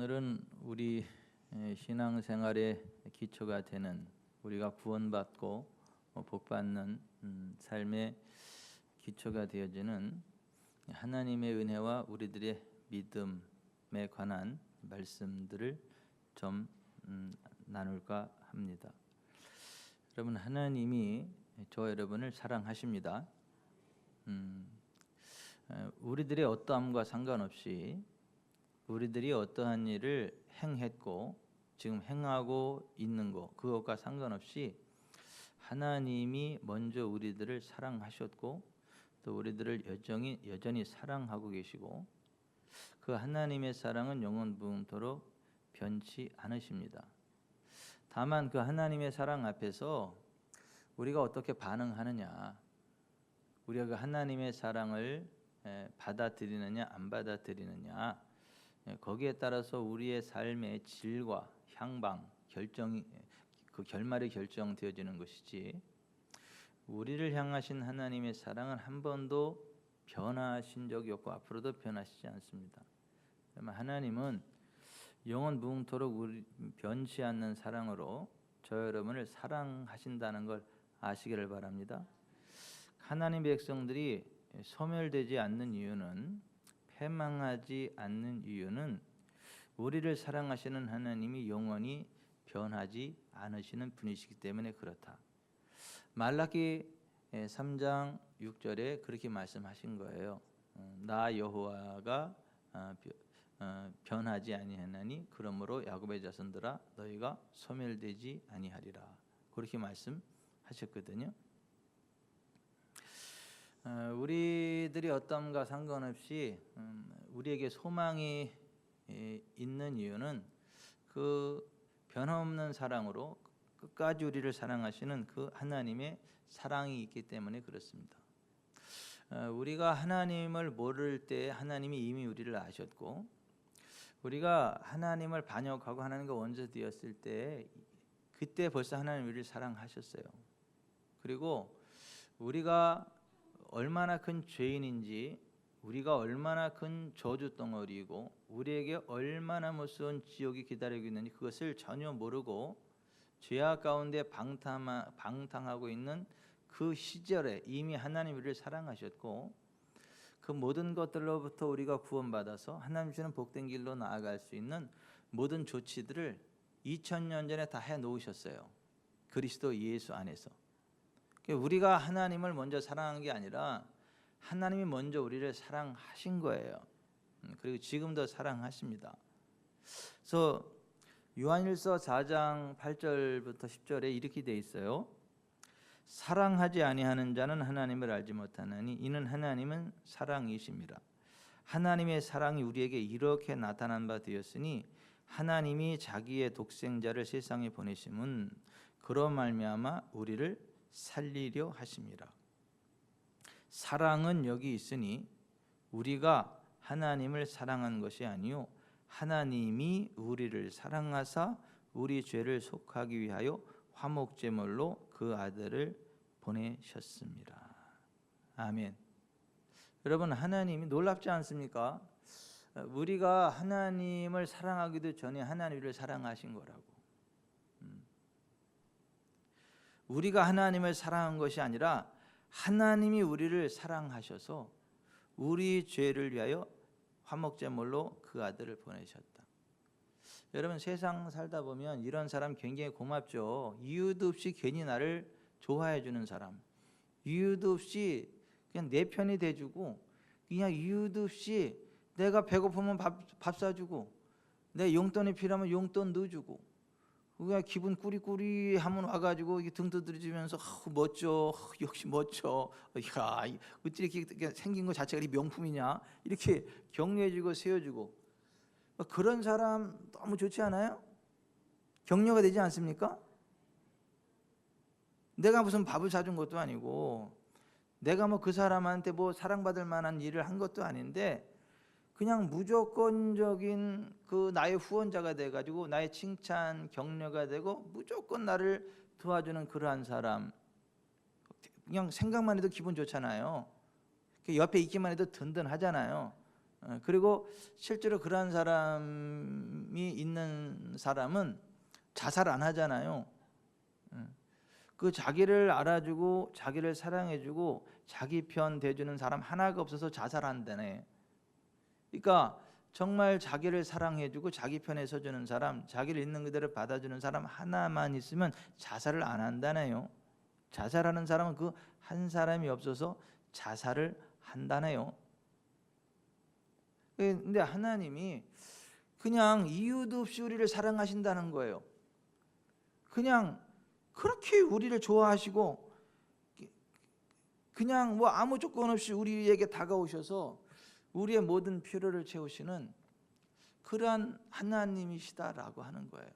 오늘은 우리 신앙생활의 기초가 되는 우리가 구원받고 복받는 삶의 기초가 되어지는 하나님의 은혜와 우리들의 믿음에 관한 말씀들을 좀 나눌까 합니다. 여러분, 하나님이 저 여러분을 사랑하십니다. 우리들의 어떠함과 상관없이 우리들이 어떠한 일을 행했고 지금 행하고 있는 것 그것과 상관없이 하나님이 먼저 우리들을 사랑하셨고 또 우리들을 여전히 사랑하고 계시고 그 하나님의 사랑은 영원부흥토록 변치 않으십니다. 다만 그 하나님의 사랑 앞에서 우리가 어떻게 반응하느냐, 우리가 그 하나님의 사랑을 받아들이느냐 안 받아들이느냐, 거기에 따라서 우리의 삶의 질과 향방 결정이 그 결말이 결정되어지는 것이지, 우리를 향하신 하나님의 사랑은 한 번도 변하신 적이 없고 앞으로도 변하시지 않습니다. 하나님은 영원 무궁토록 변치 않는 사랑으로 저 여러분을 사랑하신다는 걸 아시기를 바랍니다. 하나님 백성들이 소멸되지 않는 이유는, 패망하지 않는 이유는 우리를 사랑하시는 하나님이 영원히 변하지 않으시는 분이시기 때문에 그렇다. 말라기 3장 6절에 그렇게 말씀하신 거예요. 나 여호와가 변하지 아니하나니 그러므로 야곱의 자손들아 너희가 소멸되지 아니하리라. 그렇게 말씀하셨거든요. 우리들이 어떠함과 상관없이 우리에게 소망이 있는 이유는 그 변함없는 사랑으로 끝까지 우리를 사랑하시는 그 하나님의 사랑이 있기 때문에 그렇습니다. 우리가 하나님을 모를 때 하나님이 이미 우리를 아셨고, 우리가 하나님을 반역하고 하나님과 원수되었을 때 그때 벌써 하나님 우리를 사랑하셨어요. 그리고 우리가 얼마나 큰 죄인인지, 우리가 얼마나 큰 저주 덩어리이고 우리에게 얼마나 무서운 지옥이 기다리고 있는지 그것을 전혀 모르고 죄악 가운데 방탕하고 있는 그 시절에 이미 하나님 우리를 사랑하셨고, 그 모든 것들로부터 우리가 구원받아서 하나님 주는 복된 길로 나아갈 수 있는 모든 조치들을 2000년 전에 다 해놓으셨어요. 그리스도 예수 안에서. 우리가 하나님을 먼저 사랑한 게 아니라 하나님이 먼저 우리를 사랑하신 거예요. 그리고 지금도 사랑하십니다. 그래서 요한일서 4장 8절부터 10절에 이렇게 돼 있어요. 사랑하지 아니하는 자는 하나님을 알지 못하나니 이는 하나님은 사랑이심이라. 하나님의 사랑이 우리에게 이렇게 나타난 바 되었으니 하나님이 자기의 독생자를 세상에 보내심은 그로 말미암아 우리를 살리려 하심이라. 사랑은 여기 있으니 우리가 하나님을 사랑한 것이 아니요 하나님이 우리를 사랑하사 우리 죄를 속하기 위하여 화목제물로 그 아들을 보내셨습니다. 아멘. 여러분, 하나님이 놀랍지 않습니까? 우리가 하나님을 사랑하기도 전에 하나님이 우리를 사랑하신 거라고. 우리가 하나님을 사랑한 것이 아니라 하나님이 우리를 사랑하셔서 우리 죄를 위하여 화목제물로 그 아들을 보내셨다. 여러분, 세상 살다 보면 이런 사람 굉장히 고맙죠. 이유도 없이 괜히 나를 좋아해 주는 사람, 이유도 없이 그냥 내 편이 돼주고, 그냥 이유도 없이 내가 배고프면 밥 사주고, 내 용돈이 필요하면 용돈 넣어주고, 그냥 기분 꾸리꾸리하면 와가지고 등 두드려주면서 멋져, 역시 멋져, 야 어찌 이렇게 생긴 것 자체가 명품이냐, 이렇게 격려해주고 세워주고, 그런 사람 너무 좋지 않아요? 격려가 되지 않습니까? 내가 무슨 밥을 사준 것도 아니고 내가 뭐 그 사람한테 뭐 사랑받을 만한 일을 한 것도 아닌데 그냥 무조건적인 그 나의 후원자가 돼가지고 나의 칭찬, 격려가 되고 무조건 나를 도와주는 그러한 사람, 그냥 생각만 해도 기분 좋잖아요. 옆에 있기만 해도 든든하잖아요. 그리고 실제로 그러한 사람이 믿음이 있는 사람은 자살 안 하잖아요. 그 자기를 알아주고 자기를 사랑해주고 자기 편 대주는 사람 하나가 없어서 자살한다네. 그러니까 정말 자기를 사랑해주고 자기 편에 서주는 사람, 자기를 있는 그대로 받아주는 사람 하나만 있으면 자살을 안 한다네요. 자살하는 사람은 그 한 사람이 없어서 자살을 한다네요. 근데 하나님이 그냥 이유도 없이 우리를 사랑하신다는 거예요. 그냥 그렇게 우리를 좋아하시고 그냥 뭐 아무 조건 없이 우리에게 다가오셔서 우리의 모든 필요를 채우시는 그러한 하나님이시다라고 하는 거예요.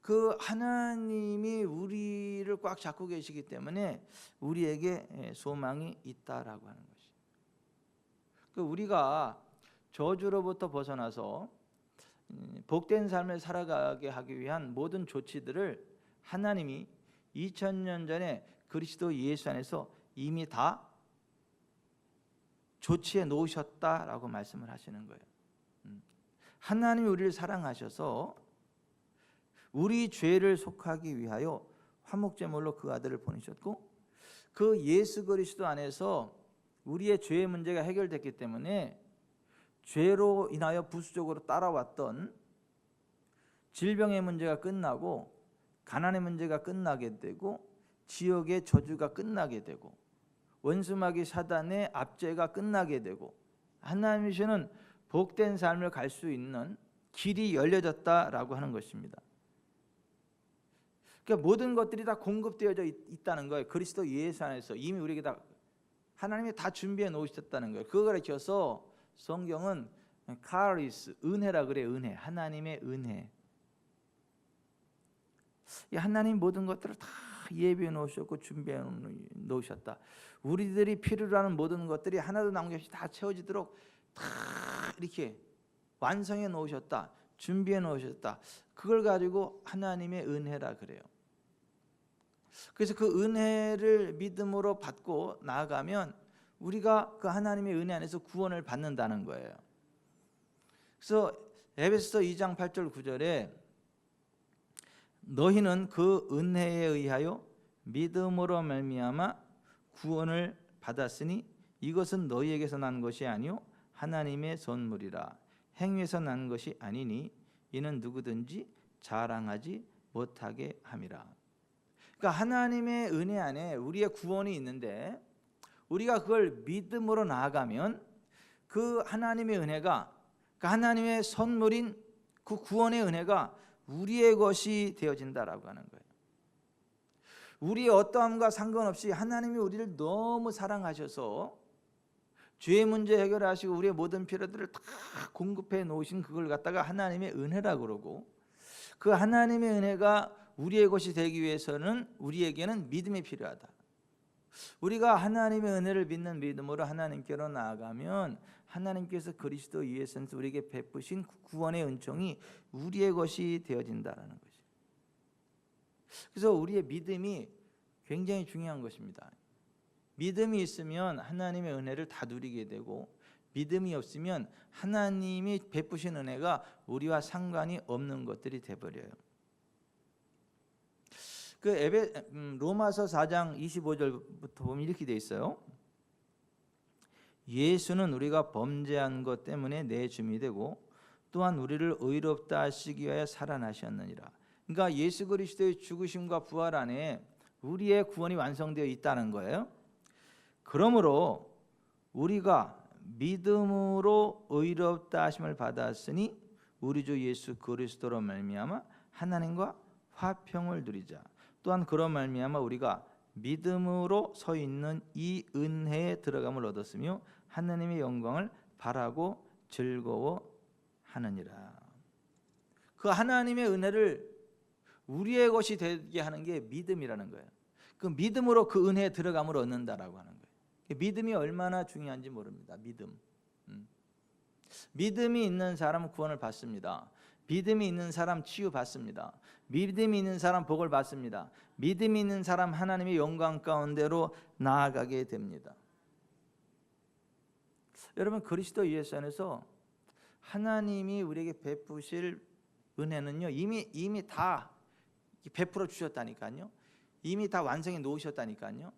그 하나님이 우리를 꽉 잡고 계시기 때문에 우리에게 소망이 있다라고 하는 것이. 우리가 저주로부터 벗어나서 복된 삶을 살아가게 하기 위한 모든 조치들을 하나님이 2000년 전에 그리스도 예수 안에서 이미 다 조치해 놓으셨다라고 말씀을 하시는 거예요. 하나님이 우리를 사랑하셔서 우리 죄를 속하기 위하여 화목제물로 그 아들을 보내셨고 그 예수 그리스도 안에서 우리의 죄의 문제가 해결됐기 때문에 죄로 인하여 부수적으로 따라왔던 질병의 문제가 끝나고 가난의 문제가 끝나게 되고 지옥의 저주가 끝나게 되고 원수마귀 사단의 압제가 끝나게 되고 하나님이시는 복된 삶을 갈 수 있는 길이 열려졌다라고 하는 것입니다. 그러니까 모든 것들이 다 공급되어져 있다는 거예요. 그리스도 예수 안에서 이미 우리에게 다 하나님이 다 준비해 놓으셨다는 거예요. 그거 가르쳐서 성경은 카리스, 은혜라 그래요. 은혜, 하나님의 은혜. 하나님 모든 것들을 다 예비해 놓으셨고 준비해 놓으셨다. 우리들이 필요로 하는 모든 것들이 하나도 남김없이 다 채워지도록 다 이렇게 완성해 놓으셨다. 준비해 놓으셨다. 그걸 가지고 하나님의 은혜라 그래요. 그래서 그 은혜를 믿음으로 받고 나아가면 우리가 그 하나님의 은혜 안에서 구원을 받는다는 거예요. 그래서 에베소서 2장 8절 9절에 너희는 그 은혜에 의하여 믿음으로 말미암아 구원을 받았으니 이것은 너희에게서 난 것이 아니요 하나님의 선물이라. 행위에서 난 것이 아니니 이는 누구든지 자랑하지 못하게 함이라. 그러니까 하나님의 은혜 안에 우리의 구원이 있는데 우리가 그걸 믿음으로 나아가면 그 하나님의 은혜가 그 하나님의 선물인 그 구원의 은혜가 우리의 것이 되어진다라고 하는 거예요. 우리의 어떠함과 상관없이 하나님이 우리를 너무 사랑하셔서 죄의 문제 해결하시고 우리의 모든 필요들을 다 공급해 놓으신 그걸 갖다가 하나님의 은혜라고 그러고 그 하나님의 은혜가 우리의 것이 되기 위해서는 우리에게는 믿음이 필요하다. 우리가 하나님의 은혜를 믿는 믿음으로 하나님께로 나아가면 하나님께서 그리스도 예수에서 우리에게 베푸신 구원의 은총이 우리의 것이 되어진다라는 것이죠. 그래서 우리의 믿음이 굉장히 중요한 것입니다. 믿음이 있으면 하나님의 은혜를 다 누리게 되고 믿음이 없으면 하나님이 베푸신 은혜가 우리와 상관이 없는 것들이 되어버려요. 로마서 4장 25절부터 보면 이렇게 돼 있어요. 예수는 우리가 범죄한 것 때문에 내 주님이 되고 또한 우리를 의롭다 하시기 위하여 살아나셨느니라. 그러니까 예수 그리스도의 죽으심과 부활 안에 우리의 구원이 완성되어 있다는 거예요. 그러므로 우리가 믿음으로 의롭다 하심을 받았으니 우리 주 예수 그리스도로 말미암아 하나님과 화평을 누리자. 또한 그런 말미암아 우리가 믿음으로 서 있는 이 은혜에 들어감을 얻었으며 하나님의 영광을 바라고 즐거워하느니라. 그 하나님의 은혜를 우리의 것이 되게 하는 게 믿음이라는 거예요. 그 믿음으로 그 은혜에 들어감을 얻는다라고 하는 거예요. 믿음이 얼마나 중요한지 모릅니다. 믿음이 있는 사람은 구원을 받습니다. 믿음이 있는 사람 치유받습니다. 믿음이 있는 사람 복을 받습니다. 믿음이 있는 사람 하나님의 영광 가운데로 나아가게 됩니다. 여러분 그리스도 예수 안에서 하나님이 우리에게 베푸실 은혜는요, 이미 다 베풀어 주셨다니까요. 이미 다 완성해 놓으셨다니까요.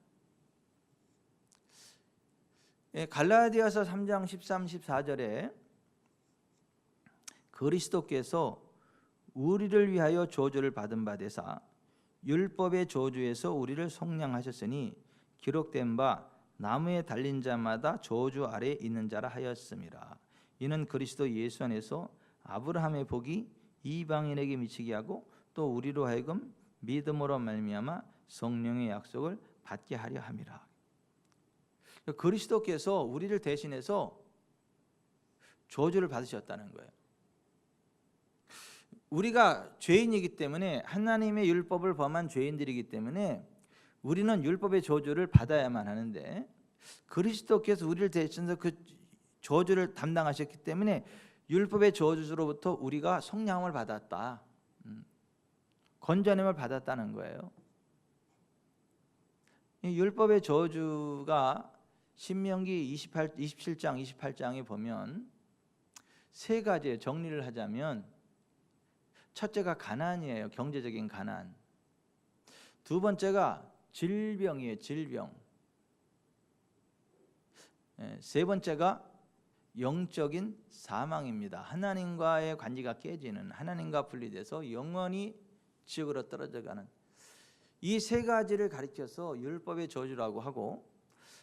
갈라디아서 3장 13, 14절에 그리스도께서 우리를 위하여 저주를 받은 바 되사 율법의 저주에서 우리를 속량하셨으니 기록된 바 나무에 달린 자마다 저주 아래 있는 자라 하였음이라. 이는 그리스도 예수 안에서 아브라함의 복이 이방인에게 미치게 하고 또 우리로 하여금 믿음으로 말미암아 성령의 약속을 받게 하려 함이라. 그리스도께서 우리를 대신해서 저주를 받으셨다는 거예요. 우리가 죄인이기 때문에, 하나님의 율법을 범한 죄인들이기 때문에 우리는 율법의 저주를 받아야만 하는데, 그리스도께서 우리를 대신해서 그 저주를 담당하셨기 때문에 율법의 저주로부터 우리가 속량을 받았다, 건져냄을 받았다는 거예요. 이 율법의 저주가 신명기 27장 28장에 보면 세 가지의 정리를 하자면, 첫째가 가난이에요. 경제적인 가난. 두 번째가 질병이에요. 질병. 세 번째가 영적인 사망입니다. 하나님과의 관계가 깨지는, 하나님과 분리돼서 영원히 지옥으로 떨어져가는, 이 세 가지를 가리켜서 율법의 저주라고 하고,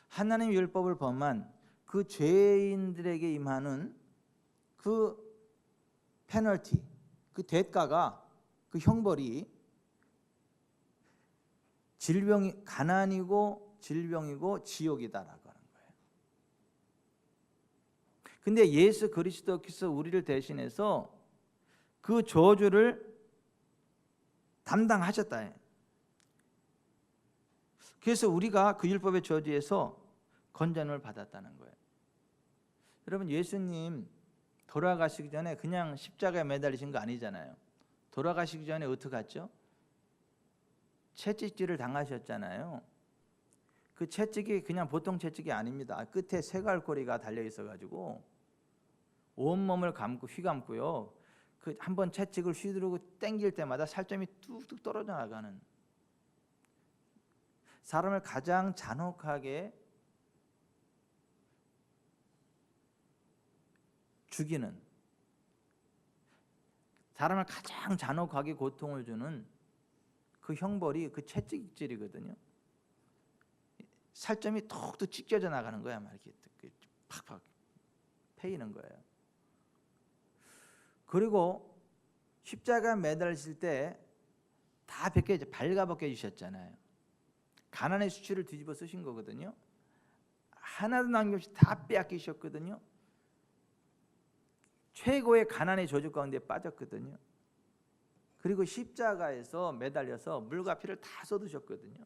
하나님 율법을 범한 그 죄인들에게 임하는 그 페널티, 그 대가가, 그 형벌이 질병이, 가난이고 질병이고 지옥이다라고 하는 거예요. 근데 예수 그리스도께서 우리를 대신해서 그 저주를 담당하셨다. 그래서 우리가 그 율법의 저주에서 건전을 받았다는 거예요. 여러분, 예수님 돌아가시기 전에 그냥 십자가에 매달리신 거 아니잖아요. 돌아가시기 전에 어떻게 했죠? 채찍질을 당하셨잖아요. 그 채찍이 그냥 보통 채찍이 아닙니다. 끝에 쇠갈고리가 달려 있어가지고 온몸을 감고 휘감고요, 그 한번 채찍을 휘두르고 당길 때마다 살점이 뚝뚝 떨어져 나가는, 사람을 가장 잔혹하게 죽이는, 사람을 가장 잔혹하게 고통을 주는 그 형벌이 그 채찍질이거든요. 살점이 톡톡 찢겨져 나가는 거야. 막 이렇게 팍팍 패이는 거예요. 그리고 십자가 매달리실 때 다 발가벗겨 주셨잖아요. 가난의 수치를 뒤집어 쓰신 거거든요. 하나도 남김없이 다 빼앗기셨거든요. 최고의 가난의 저주 가운데 빠졌거든요. 그리고 십자가에서 매달려서 물과 피를 다 쏟으셨거든요.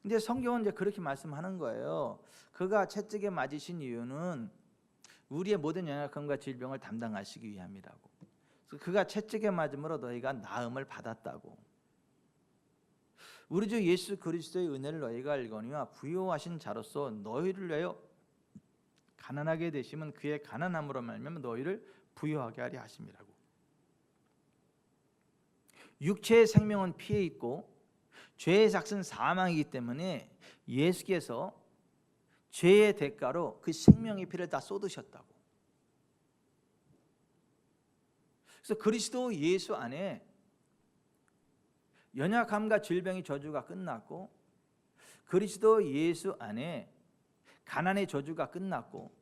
근데 성경은 이제 그렇게 말씀하는 거예요. 그가 채찍에 맞으신 이유는 우리의 모든 연약함과 질병을 담당하시기 위함이라고. 그가 채찍에 맞음으로 너희가 나음을 받았다고. 우리 주 예수 그리스도의 은혜를 너희가 알거니와 부요하신 자로서 너희를 위하여 가난하게 되심은 그의 가난함으로 말미암아 너희를 부요하게 하려 하심이라고. 육체의 생명은 피해 있고 죄의 삭은 사망이기 때문에 예수께서 죄의 대가로 그 생명의 피를 다 쏟으셨다고. 그래서 그리스도 예수 안에 연약함과 질병의 저주가 끝났고, 그리스도 예수 안에 가난의 저주가 끝났고,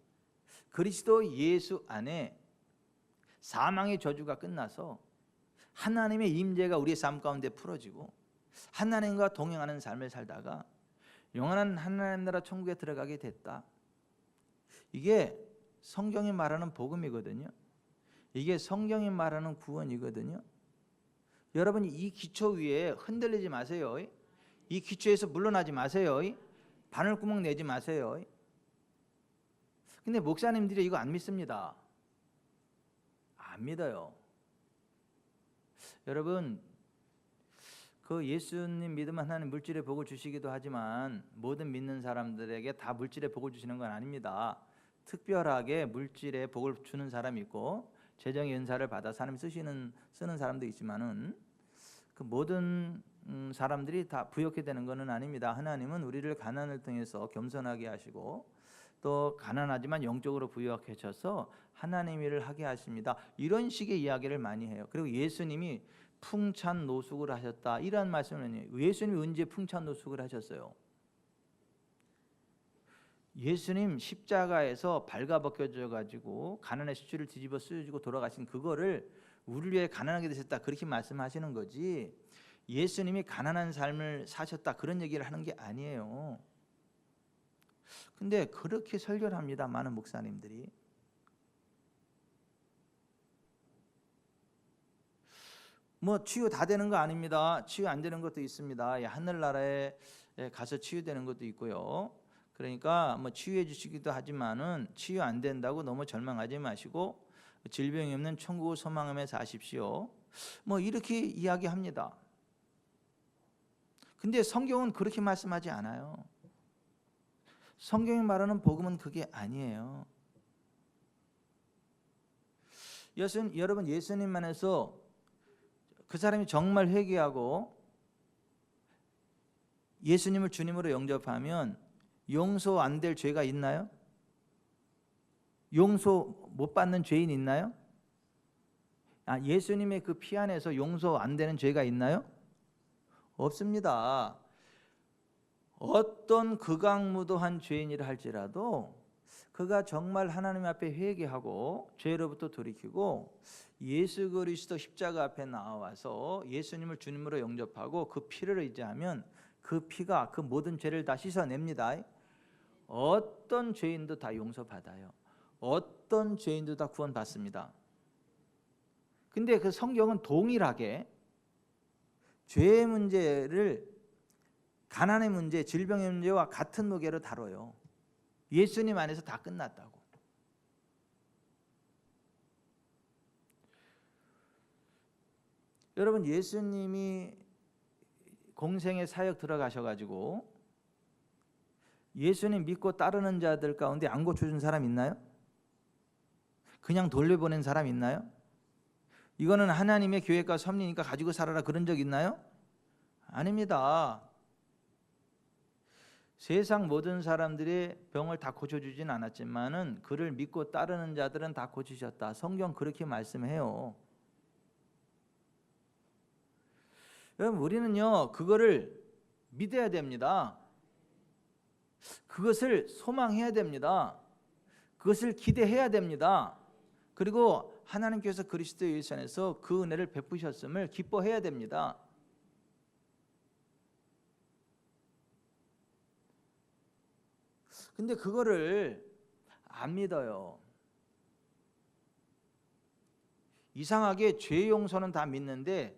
그리스도 예수 안에 사망의 저주가 끝나서 하나님의 임재가 우리의 삶 가운데 풀어지고 하나님과 동행하는 삶을 살다가 영원한 하나님 나라 천국에 들어가게 됐다. 이게 성경이 말하는 복음이거든요. 이게 성경이 말하는 구원이거든요. 여러분, 이 기초 위에 흔들리지 마세요. 이 기초에서 물러나지 마세요. 바늘구멍 내지 마세요. 근데 목사님들이 이거 안 믿습니다. 안 믿어요. 여러분, 그 예수님 믿으면 하나님 물질의 복을 주시기도 하지만 모든 믿는 사람들에게 다 물질의 복을 주시는 건 아닙니다. 특별하게 물질에 복을 주는 사람이 있고 재정의 은사를 받아서 하나님 쓰는 사람도 있지만은 그 모든 사람들이 다 부욕해 되는 것은 아닙니다. 하나님은 우리를 가난을 통해서 겸손하게 하시고 또 가난하지만 영적으로 부유하게 하셔서 하나님 일을 하게 하십니다. 이런 식의 이야기를 많이 해요. 그리고 예수님이 풍찬 노숙을 하셨다 이런 말씀을 해요. 예수님이 언제 풍찬 노숙을 하셨어요? 예수님 십자가에서 발가벗겨져 가지고 가난의 수치를 뒤집어 쓰여지고 돌아가신 그거를 우리를 위해 가난하게 되셨다 그렇게 말씀하시는 거지, 예수님이 가난한 삶을 사셨다 그런 얘기를 하는 게 아니에요. 근데 그렇게 설교를 합니다, 많은 목사님들이. 뭐 치유 다 되는 거 아닙니다. 치유 안 되는 것도 있습니다. 하늘나라에 가서 치유되는 것도 있고요. 그러니까 뭐 치유해 주시기도 하지만은 치유 안 된다고 너무 절망하지 마시고 질병이 없는 천국을 소망하며 사십시오. 뭐 이렇게 이야기합니다. 근데 성경은 그렇게 말씀하지 않아요. 성경이 말하는 복음은 그게 아니에요. 여러분 예수님만에서 그 사람이 정말 회개하고 예수님을 주님으로 영접하면 용서 안 될 죄가 있나요? 용서 못 받는 죄인 있나요? 예수님의 그 피 안에서 용서 안 되는 죄가 있나요? 없습니다. 어떤 극악무도한 죄인이라 할지라도 그가 정말 하나님 앞에 회개하고 죄로부터 돌이키고 예수 그리스도 십자가 앞에 나와서 예수님을 주님으로 영접하고 그 피를 의지하면 그 피가 그 모든 죄를 다 씻어냅니다. 어떤 죄인도 다 용서받아요. 어떤 죄인도 다 구원받습니다. 근데 그 성경은 동일하게 죄의 문제를 가난의 문제, 질병의 문제와 같은 무게로 다뤄요. 예수님 안에서 다 끝났다고. 여러분 예수님이 공생의 사역 들어가셔가지고 예수님 믿고 따르는 자들 가운데 안 고쳐준 사람 있나요? 그냥 돌려보낸 사람 있나요? 이거는 하나님의 교회가 섭리니까 가지고 살아라 그런 적 있나요? 아닙니다. 세상 모든 사람들의 병을 다 고쳐주진 않았지만은 그를 믿고 따르는 자들은 다 고치셨다. 성경 그렇게 말씀해요. 여러분 우리는요 그거를 믿어야 됩니다. 그것을 소망해야 됩니다. 그것을 기대해야 됩니다. 그리고 하나님께서 그리스도 예수 안에서 그 은혜를 베푸셨음을 기뻐해야 됩니다. 근데 그거를 안 믿어요. 이상하게 죄 용서는 다 믿는데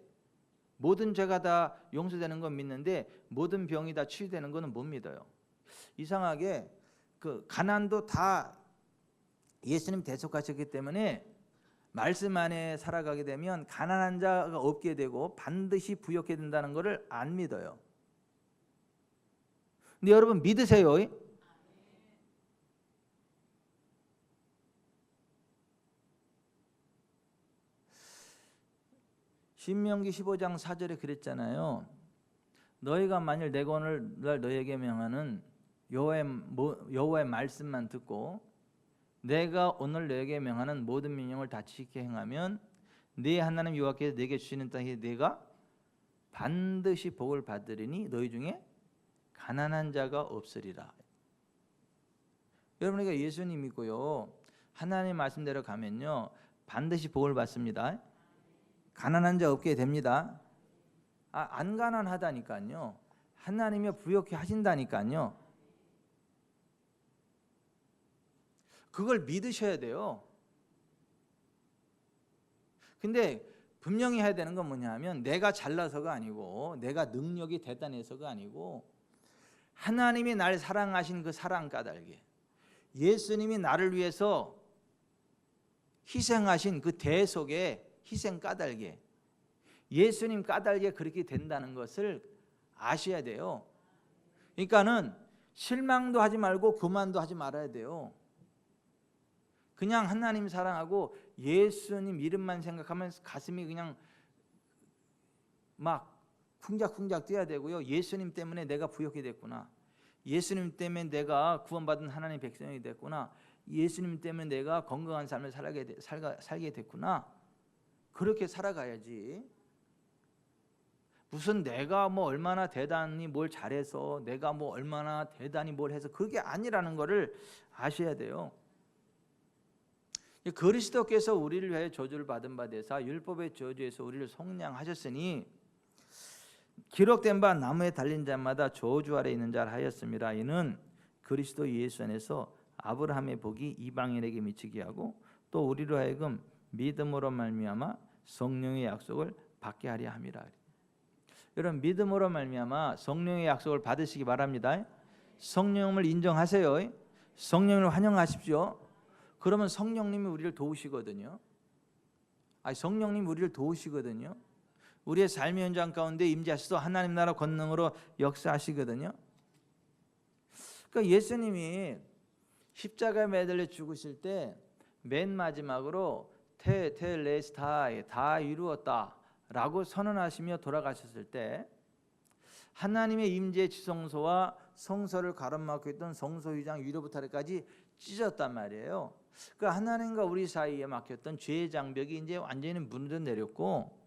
모든 죄가 다 용서되는 건 믿는데 모든 병이 다 치유되는 거는 못 믿어요. 이상하게 그 가난도 다 예수님 대속하셨기 때문에 말씀 안에 살아가게 되면 가난한 자가 없게 되고 반드시 부욕해 된다는 것을 안 믿어요. 근데 여러분 믿으세요? 신명기 15장 4절에 그랬잖아요. 너희가 만일 내가 오늘날 너희에게 명하는 여호와의 말씀만 듣고 내가 오늘 너희에게 명하는 모든 명령을 다 지키게 행하면 네 하나님 여호와께서 네게 주시는 땅에 네가 반드시 복을 받으리니 너희 중에 가난한 자가 없으리라. 여러분 우리가 예수님 믿고요 하나님 말씀대로 가면요 반드시 복을 받습니다. 가난한 자 없게 됩니다. 안 가난하다니까요. 하나님이 부욕해 하신다니까요. 그걸 믿으셔야 돼요. 근데 분명히 해야 되는 건 뭐냐면 내가 잘나서가 아니고 내가 능력이 대단해서가 아니고 하나님이 날 사랑하신 그 사랑 까닭에 예수님이 나를 위해서 희생하신 그 대속의 희생 까닭에 예수님 까닭에 그렇게 된다는 것을 아셔야 돼요. 그러니까는 실망도 하지 말고 교만도 하지 말아야 돼요. 그냥 하나님 사랑하고 예수님 이름만 생각하면 가슴이 그냥 막 쿵작쿵작 뛰어야 되고요. 예수님 때문에 내가 부욕이 됐구나. 예수님 때문에 내가 구원받은 하나님 백성이 됐구나. 예수님 때문에 내가 건강한 삶을 살게 됐구나. 그렇게 살아가야지. 무슨 내가 뭐 얼마나 대단히 뭘 잘해서 내가 뭐 얼마나 대단히 뭘 해서 그게 아니라는 것을 아셔야 돼요. 그리스도께서 우리를 위하여 저주를 받은 바 되사 율법의 저주에서 우리를 속량하셨으니 기록된 바 나무에 달린 자마다 저주 아래 있는 자라 하였습니다. 이는 그리스도 예수 안에서 아브라함의 복이 이방인에게 미치게 하고 또 우리로 하여금 믿음으로 말미암아 성령의 약속을 받게 하려 함이라. 여러분 믿음으로 말미암아 성령의 약속을 받으시기 바랍니다. 성령을 인정하세요. 성령을 환영하십시오. 그러면 성령님이 우리를 도우시거든요. 성령님이 우리를 도우시거든요. 우리의 삶의 현장 가운데 임재하셔서 하나님 나라 권능으로 역사하시거든요. 그러니까 예수님이 십자가에 매달려 죽으실 때 맨 마지막으로 테텔레스타이 다 이루었다라고 선언하시며 돌아가셨을 때 하나님의 임재 지성소와 성소를 가로막고 있던 성소 휘장 위로부터 아래까지 찢었단 말이에요. 그러니까 하나님과 우리 사이에 막혔던 죄의 장벽이 이제 완전히 무너져 내렸고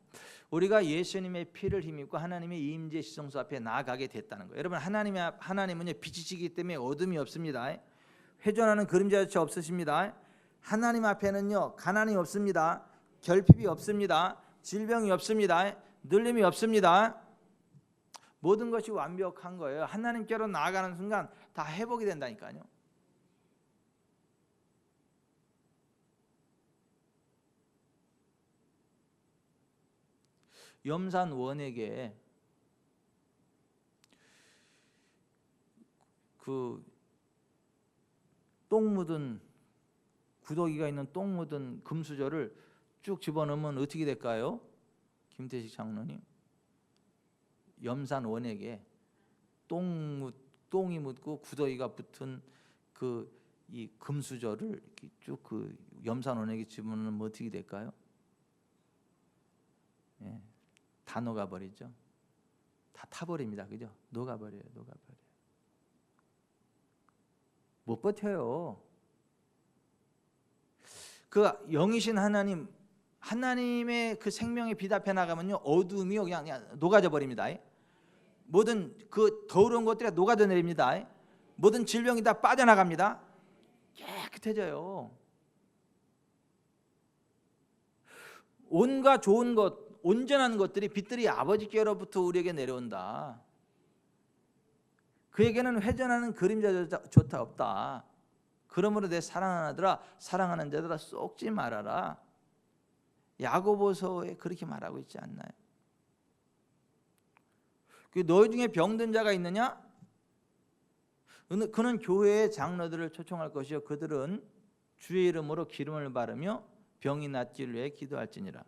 우리가 예수님의 피를 힘입고 하나님의 임재 지성소 앞에 나아가게 됐다는 거예요. 여러분 하나님은요 빛이시기 때문에 어둠이 없습니다. 회전하는 그림자조차 없으십니다. 하나님 앞에는요 가난이 없습니다. 결핍이 없습니다. 질병이 없습니다. 눌림이 없습니다. 모든 것이 완벽한 거예요. 하나님께로 나아가는 순간 다 회복이 된다니까요. 염산 원에게 그 똥 묻은 구더기가 있는 똥 묻은 금수저를 쭉 집어넣으면 어떻게 될까요? 김태식 장로님, 염산 원에게 똥이 묻고 구더기가 붙은 이 금수저를 쭉 그 염산 원에게 집어넣으면 어떻게 될까요? 예, 다 녹아버리죠. 다 타버립니다. 그죠? 녹아버려요. 못 버텨요. 그 영이신 하나님의 그 생명에 빛 앞에 나가면요 어둠이 그냥 녹아져 버립니다. 모든 그 더러운 것들이 녹아져 내립니다. 모든 질병이 다 빠져나갑니다. 깨끗해져요. 온갖 좋은 것, 온전한 것들이 빛들이 아버지께로부터 우리에게 내려온다. 그에게는 회전하는 그림자조차 없다. 그러므로 내 사랑하는 아들아, 사랑하는 자들아 속지 말아라. 야고보서에 그렇게 말하고 있지 않나요? 너희 중에 병든 자가 있느냐? 그는 교회의 장로들을 초청할 것이요 그들은 주의 이름으로 기름을 바르며 병이 낫기를 위해 기도할지니라.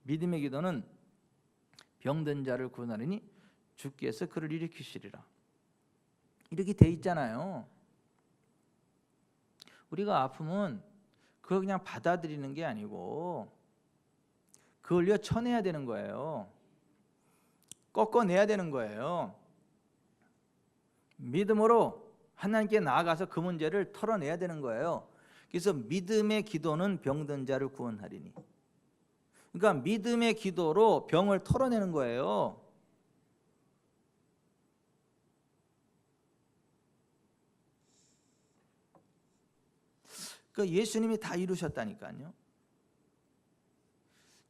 믿음의 기도는 병든 자를 구원하리니 주께서 그를 일으키시리라. 이렇게 돼 있잖아요. 우리가 아프면 그걸 그냥 받아들이는 게 아니고 그걸요 쳐내야 되는 거예요. 꺾어내야 되는 거예요. 믿음으로 하나님께 나아가서 그 문제를 털어내야 되는 거예요. 그래서 믿음의 기도는 병든 자를 구원하리니. 그러니까 믿음의 기도로 병을 털어내는 거예요. 그 예수님이 다 이루셨다니까요.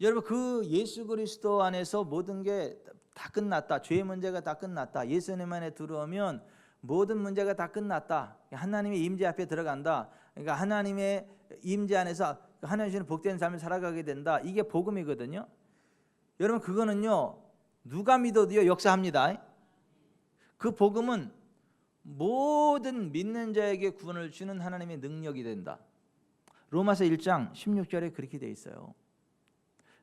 여러분 그 예수 그리스도 안에서 모든 게 다 끝났다. 죄의 문제가 다 끝났다. 예수님 안에 들어오면 모든 문제가 다 끝났다. 하나님의 임재 앞에 들어간다. 그러니까 하나님의 임재 안에서 하나님 주시는 복된 삶을 살아가게 된다. 이게 복음이거든요. 여러분 그거는요 누가 믿어도요 역사합니다. 그 복음은 모든 믿는 자에게 구원을 주는 하나님의 능력이 된다. 로마서 1장 16절에 그렇게 돼 있어요.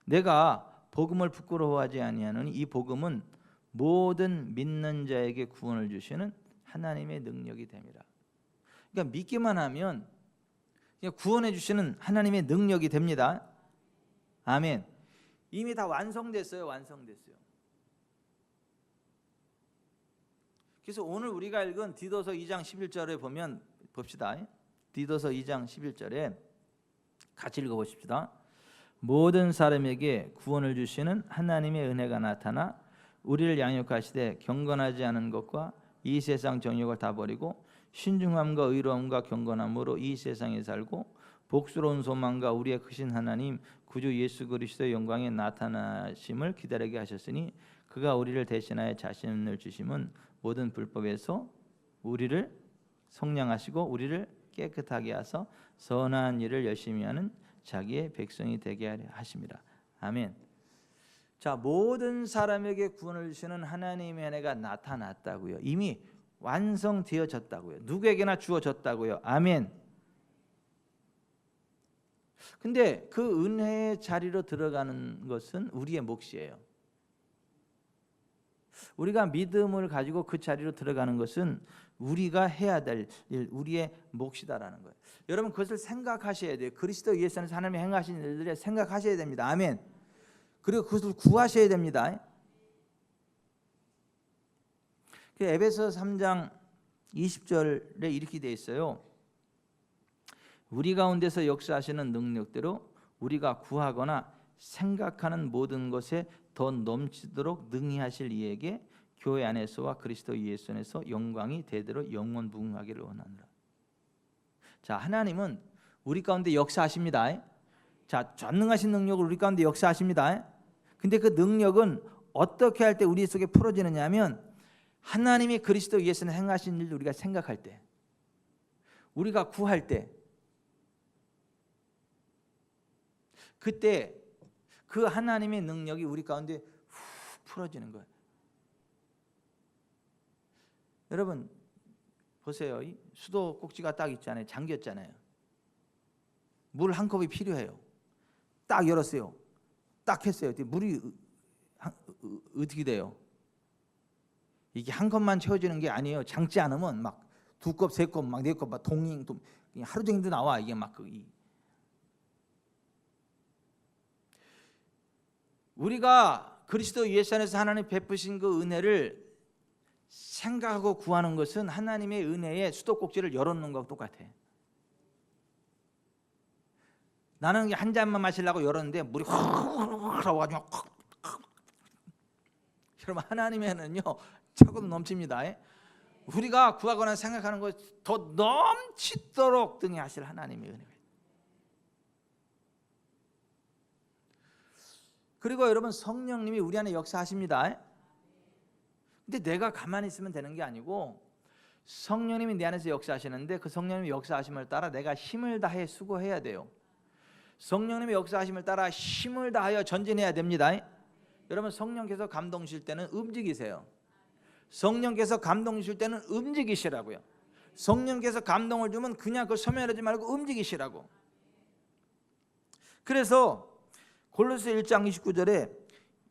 내가 복음을 부끄러워하지 아니하노니 이 복음은 모든 믿는 자에게 구원을 주시는 하나님의 능력이 됨이라. 그러니까 믿기만 하면 구원해 주시는 하나님의 능력이 됩니다. 아멘. 이미 다 완성됐어요. 완성됐어요. 그래서 오늘 우리가 읽은 디도서 2장 11절에 보면 봅시다. 디도서 2장 11절에 같이 읽어보십시다. 모든 사람에게 구원을 주시는 하나님의 은혜가 나타나 우리를 양육하시되 경건하지 않은 것과 이 세상 정욕을 다 버리고 신중함과 의로움과 경건함으로 이 세상에 살고 복스러운 소망과 우리의 크신 하나님 구주 예수 그리스도의 영광에 나타나심을 기다리게 하셨으니 그가 우리를 대신하여 자신을 주심은 모든 불법에서 우리를 속량하시고 우리를 깨끗하게 하사 선한 일을 열심히 하는 자기의 백성이 되게 하려 하심이라. 아멘. 자, 모든 사람에게 구원을 주시는 하나님의 은혜가 나타났다고요. 이미 완성되어졌다고요. 누구에게나 주어졌다고요. 아멘. 근데 그 은혜의 자리로 들어가는 것은 우리의 몫이에요. 우리가 믿음을 가지고 그 자리로 들어가는 것은 우리가 해야 될 일, 우리의 몫이다라는 거예요. 여러분 그것을 생각하셔야 돼요. 그리스도 예수 안에서 하나님이 행하신 일들을 생각하셔야 됩니다. 아멘. 그리고 그것을 구하셔야 됩니다. 에베소 3장 20절에 이렇게 되어 있어요. 우리 가운데서 역사하시는 능력대로 우리가 구하거나 생각하는 모든 것에 더 넘치도록 능히 하실 이에게 교회 안에서와 그리스도 예수 안에서 영광이 대대로 영원무궁하기를 원하노라. 자, 하나님은 우리 가운데 역사하십니다. 자, 전능하신 능력을 우리 가운데 역사하십니다. 근데 그 능력은 어떻게 할 때 우리 속에 풀어지느냐 하면 하나님이 그리스도 예수는 행하신 일을 우리가 생각할 때, 우리가 구할 때, 그때 그 하나님의 능력이 우리 가운데 훅 풀어지는 거예요. 여러분 보세요. 이 수도 꼭지가 딱 있잖아요. 잠겼잖아요. 물 한 컵이 필요해요. 딱 열었어요. 딱 했어요. 물이 어떻게 돼요? 이게 한 컵만 채워지는 게 아니에요. 잠지 않으면 막 두 컵, 세 컵, 막 네 컵, 막 동행, 하루 종일도 나와. 이게 막 우리가 그리스도 예수 안에서 하나님 베푸신 그 은혜를 생각하고 구하는 것은 하나님의 은혜의 수도꼭지를 열어놓는 것과 똑같아. 나는 한 잔만 마시려고 열었는데 물이 확 나와가지고 여러분 하나님에는요 차고도 넘칩니다. 우리가 구하거나 생각하는 것 더 넘치도록 등에 하실 하나님의 은혜가. 그리고 여러분 성령님이 우리 안에 역사하십니다. 근데 내가 가만히 있으면 되는 게 아니고 성령님이 내 안에서 역사하시는데 그 성령님의 역사하심을 따라 내가 힘을 다해 수고해야 돼요. 성령님의 역사하심을 따라 힘을 다하여 전진해야 됩니다. 여러분 성령께서 감동 주실 때는 움직이세요. 성령께서 감동 주실 때는 움직이시라고요. 성령께서 감동을 주면 그냥 그 소멸하지 말고 움직이시라고. 그래서 골로새 1장 29절에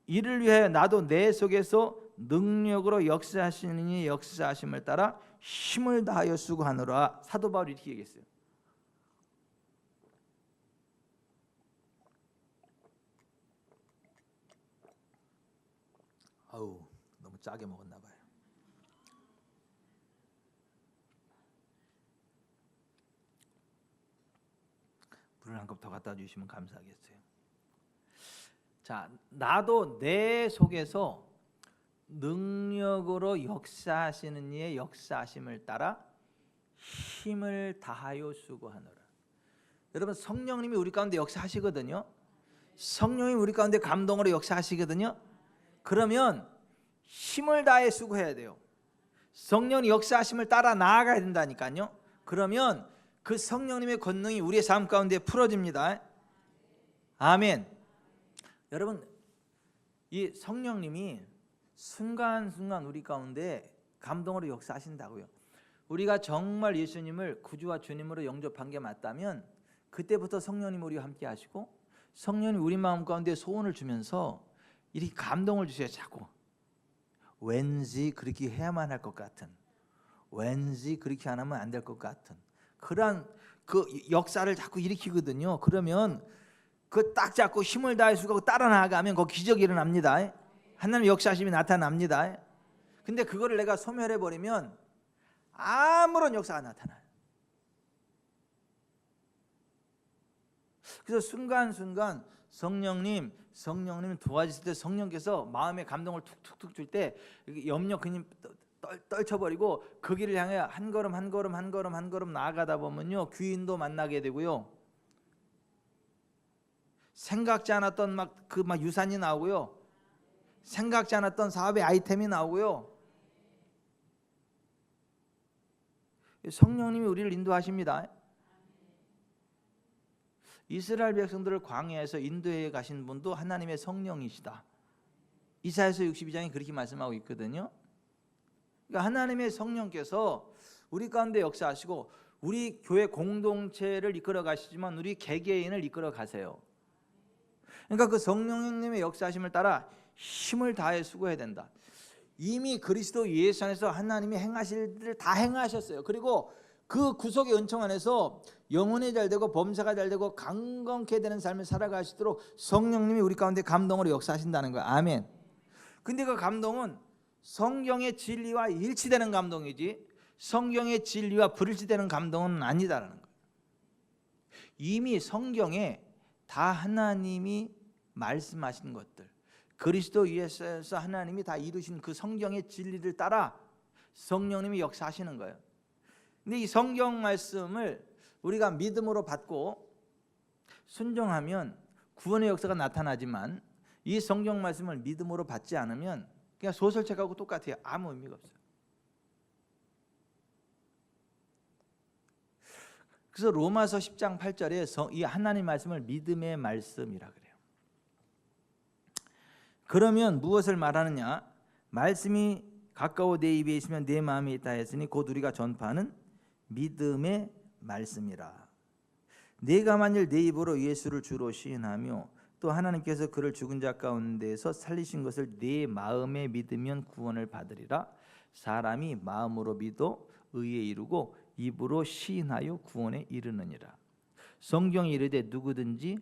이를 위하여 나도 내 속에서 능력으로 역사하시는 이 역사하심을 따라 힘을 다하여 수고하노라. 사도 바울이 이렇게 얘기했어요. 아우 너무 짜게 먹었나 봐요. 물을 한 컵 더 갖다 주시면 감사하겠어요. 자, 나도 내 속에서 능력으로 역사하시는 이의 역사하심을 따라 힘을 다하여 수고하노라. 여러분 성령님이 우리 가운데 역사하시거든요. 성령님이 우리 가운데 감동으로 역사하시거든요. 그러면 힘을 다해 수고해야 돼요. 성령이 역사하심을 따라 나아가야 된다니까요. 그러면 그 성령님의 권능이 우리의 삶 가운데 풀어집니다. 아멘. 여러분 이 성령님이 순간순간 우리 가운데 감동으로 역사하신다고요. 우리가 정말 예수님을 구주와 주님으로 영접한 게 맞다면 그때부터 성령님 우리와 함께 하시고 성령님 우리 마음 가운데 소원을 주면서 이렇게 감동을 주셔야 자꾸 왠지 그렇게 해야만 할 것 같은, 왠지 그렇게 안 하면 안 될 것 같은 그러한 그 역사를 자꾸 일으키거든요. 그러면 그 딱 잡고 힘을 다해서 따라 나가면 그 기적이 일어납니다. 하나님의 역사심이 나타납니다. 근데 그거를 내가 소멸해 버리면 아무런 역사가 나타나요. 그래서 순간순간 성령님 도와주실 때 성령께서 마음의 감동을 툭툭툭 줄 때 염려 근심 떨쳐버리고 그 길을 향해 한 걸음 나아가다 보면요, 귀인도 만나게 되고요, 생각지 않았던 막 유산이 나오고요, 생각지 않았던 사업의 아이템이 나오고요. 성령님이 우리를 인도하십니다. 이스라엘 백성들을 광야에서 인도해 가신 분도 하나님의 성령이시다. 이사야서 62장이 그렇게 말씀하고 있거든요. 그러니까 하나님의 성령께서 우리 가운데 역사하시고 우리 교회 공동체를 이끌어 가시지만 우리 개개인을 이끌어 가세요. 그러니까 그 성령님의 역사하심을 따라 힘을 다해 수고해야 된다. 이미 그리스도 예수 안에서 하나님이 행하실 일을 다 행하셨어요. 그리고 그 구속의 은총 안에서 영혼이 잘되고 범사가 잘되고 강건케 되는 삶을 살아가시도록 성령님이 우리 가운데 감동으로 역사하신다는 거예요. 아멘. 근데 그 감동은 성경의 진리와 일치되는 감동이지 성경의 진리와 불일치되는 감동은 아니다라는 거예요. 이미 성경에 다 하나님이 말씀하신 것들, 그리스도 예수에서 하나님이 다 이루신 그 성경의 진리를 따라 성령님이 역사하시는 거예요. 근데 이 성경 말씀을 우리가 믿음으로 받고 순종하면 구원의 역사가 나타나지만 이 성경 말씀을 믿음으로 받지 않으면 그냥 소설책하고 똑같아요. 아무 의미가 없어요. 그래서 로마서 10장 8절에 이 하나님 말씀을 믿음의 말씀이라 그래요. 그러면 무엇을 말하느냐? 말씀이 가까워 내 입에 있으면 내 마음에 있다 했으니 곧 우리가 전파하는 믿음의 말씀이라. 내가 만일 내 입으로 예수를 주로 시인하며 또 하나님께서 그를 죽은 자 가운데서 살리신 것을 내 마음에 믿으면 구원을 받으리라. 사람이 마음으로 믿어 의에 이르고 입으로 시인하여 구원에 이르느니라. 성경이 이르되 누구든지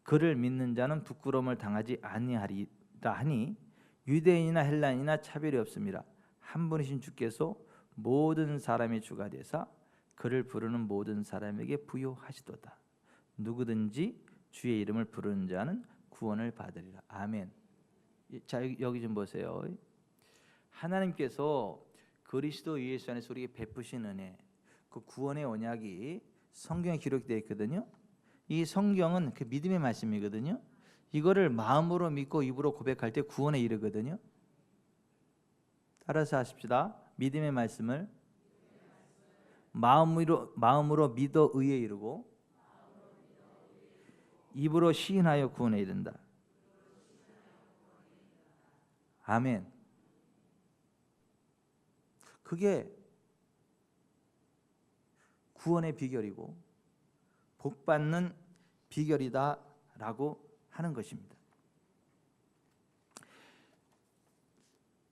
그를 믿는 자는 부끄러움을 당하지 아니하리라 하니 유대인이나 헬라인이나 차별이 없습니다. 한 분이신 주께서 모든 사람의 주가 되사 그를 부르는 모든 사람에게 부요하시도다. 누구든지 주의 이름을 부르는 자는 구원을 받으리라. 아멘. 자, 여기 좀 보세요. 하나님께서 그리스도 예수 안에서 우리에게 베푸신 은혜, 그 구원의 언약이 성경에 기록되어 있거든요. 이 성경은 그 믿음의 말씀이거든요. 이거를 마음으로 믿고 입으로 고백할 때 구원에 이르거든요. 따라서 하십시다. 믿음의 말씀을 마음으로 믿어 의에 이르고 입으로 시인하여 구원에 이른다. 아멘. 그게 구원의 비결이고 복받는 비결이다라고 하는 것입니다.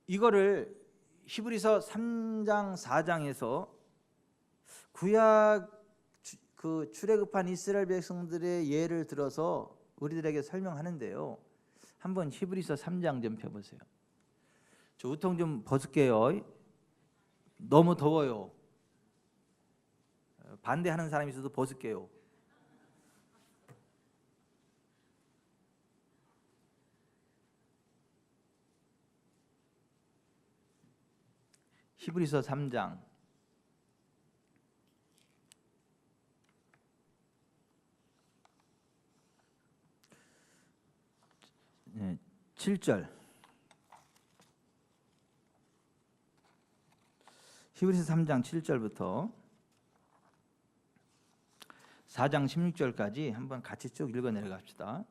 이거를 히브리서 3장 4장에서 구약 그 출애굽한 이스라엘 백성들의 예를 들어서 우리들에게 설명하는데요. 한번 히브리서 3장 좀 펴보세요. 저 우통 좀 벗을게요. 너무 더워요. 반대하는 사람이 있어도 벗을게요. 히브리서 3장 7절. 히브리서 3장 7절부터 4장 16절까지 한번 같이 쭉 읽어 내려갑시다.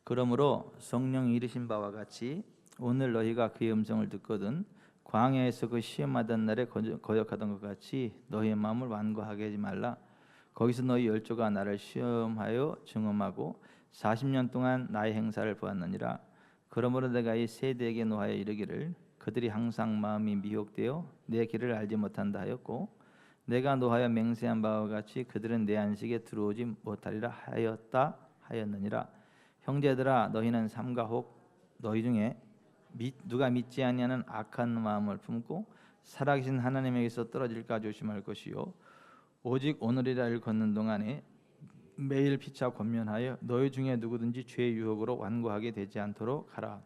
그러므로 성령이 이르신 바와 같이 오늘 너희가 그의 음성을 듣거든 광야에서 그 시험하던 날에 거역하던 것 같이 너희의 마음을 완고하게 하지 말라. 거기서 너희 열조가 나를 시험하여 증험하고 40년 동안 나의 행사를 보았느니라. 그러므로 내가 이 세대에게 노하여 이르기를 그들이 항상 마음이 미혹되어 내 길을 알지 못한다 하였고 내가 노하여 맹세한 바와 같이 그들은 내 안식에 들어오지 못하리라 하였느니라. 형제들아, 너희는 삼가 혹 너희 중에 누가 믿지 아니하는 악한 마음을 품고 살아계신 하나님에게서 떨어질까 조심할 것이요, 오직 오늘이라 일 걷는 동안에 매일 피차 권면하여 너희 중에 누구든지 죄의 유혹으로 완고하게 되지 않도록 하라.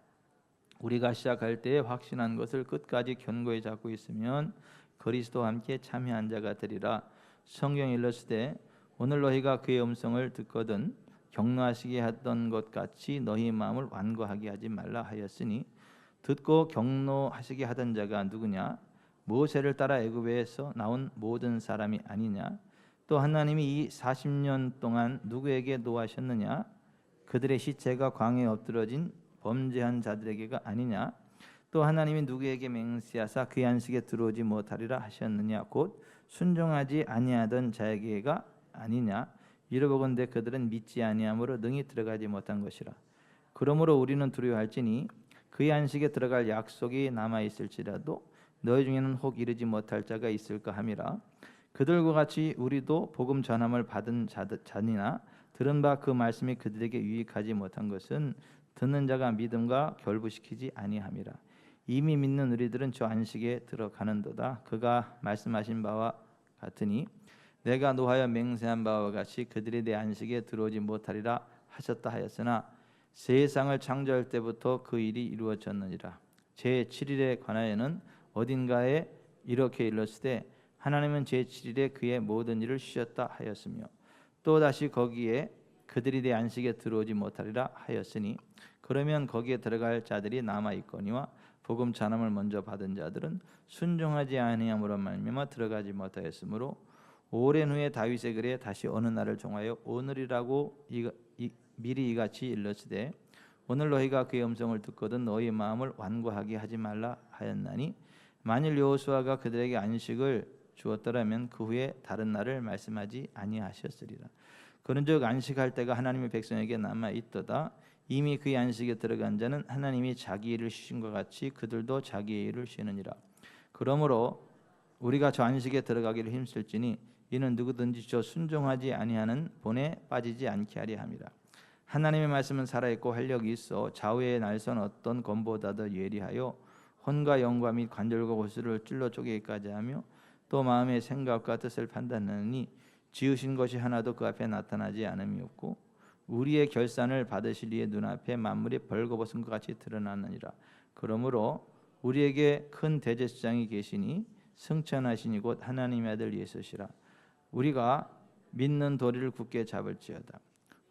우리가 시작할 때에 확신한 것을 끝까지 견고히 잡고 있으면 그리스도와 함께 참여한 자가 되리라. 성경에 일렀으되 오늘 너희가 그의 음성을 듣거든 격노하시게 했던 것 같이 너희 마음을 완고하게 하지 말라 하였으니, 듣고 격노하시게 하던 자가 누구냐? 모세를 따라 애굽에서 나온 모든 사람이 아니냐? 또 하나님이 이 40년 동안 누구에게 노하셨느냐? 그들의 시체가 광야에 엎드러진 범죄한 자들에게가 아니냐? 또 하나님이 누구에게 맹세하사 그의 안식에 들어오지 못하리라 하셨느냐? 곧 순종하지 아니하던 자에게가 아니냐? 이르보건대 그들은 믿지 아니함으로 능히 들어가지 못한 것이라. 그러므로 우리는 두려워할지니 그의 안식에 들어갈 약속이 남아 있을지라도 너희 중에는 혹 이르지 못할 자가 있을까 함이라. 그들과 같이 우리도 복음 전함을 받은 자니나 들은 바 그 말씀이 그들에게 유익하지 못한 것은 듣는 자가 믿음과 결부시키지 아니함이라. 이미 믿는 우리들은 저 안식에 들어가는도다. 그가 말씀하신 바와 같으니 내가 노하여 맹세한 바와 같이 그들이 내 안식에 들어오지 못하리라 하셨다 하였으나 세상을 창조할 때부터 그 일이 이루어졌느니라. 제7일에 관하여는 어딘가에 이렇게 일렀으되 하나님은 제7일에 그의 모든 일을 쉬었다 하였으며, 또 다시 거기에 그들이 내 안식에 들어오지 못하리라 하였으니, 그러면 거기에 들어갈 자들이 남아 있거니와 복음 전함을 먼저 받은 자들은 순종하지 아니함으로 말미암아 들어가지 못하였으므로, 오랜 후에 다윗의 글에 다시 어느 날을 정하여 오늘이라고 미리 이같이 일렀으되 오늘 너희가 그의 음성을 듣거든 너희 마음을 완고하게 하지 말라 하였나니, 만일 여호수아가 그들에게 안식을 주었더라면 그 후에 다른 날을 말씀하지 아니하셨으리라. 그런즉 안식할 때가 하나님의 백성에게 남아 있도다. 이미 그의 안식에 들어간 자는 하나님이 자기 일을 쉬신 것 같이 그들도 자기의 일을 쉬느니라. 그러므로 우리가 저 안식에 들어가기를 힘쓸지니 이는 누구든지 저 순종하지 아니하는 본에 빠지지 않게 하려 함이라. 하나님의 말씀은 살아있고 활력이 있어 좌우의 날선 어떤 검보다도 예리하여 혼과 영과 및 관절과 골수를 찔러 쪼개기까지 하며 또 마음의 생각과 뜻을 판단하니 지으신 것이 하나도 그 앞에 나타나지 않음이 없고 우리의 결산을 받으실 이의 눈앞에 만물이 벌거벗은 것 같이 드러나느니라. 그러므로 우리에게 큰 대제사장이 계시니 승천하시니 곧 하나님의 아들 예수시라. 우리가 믿는 도리를 굳게 잡을지어다.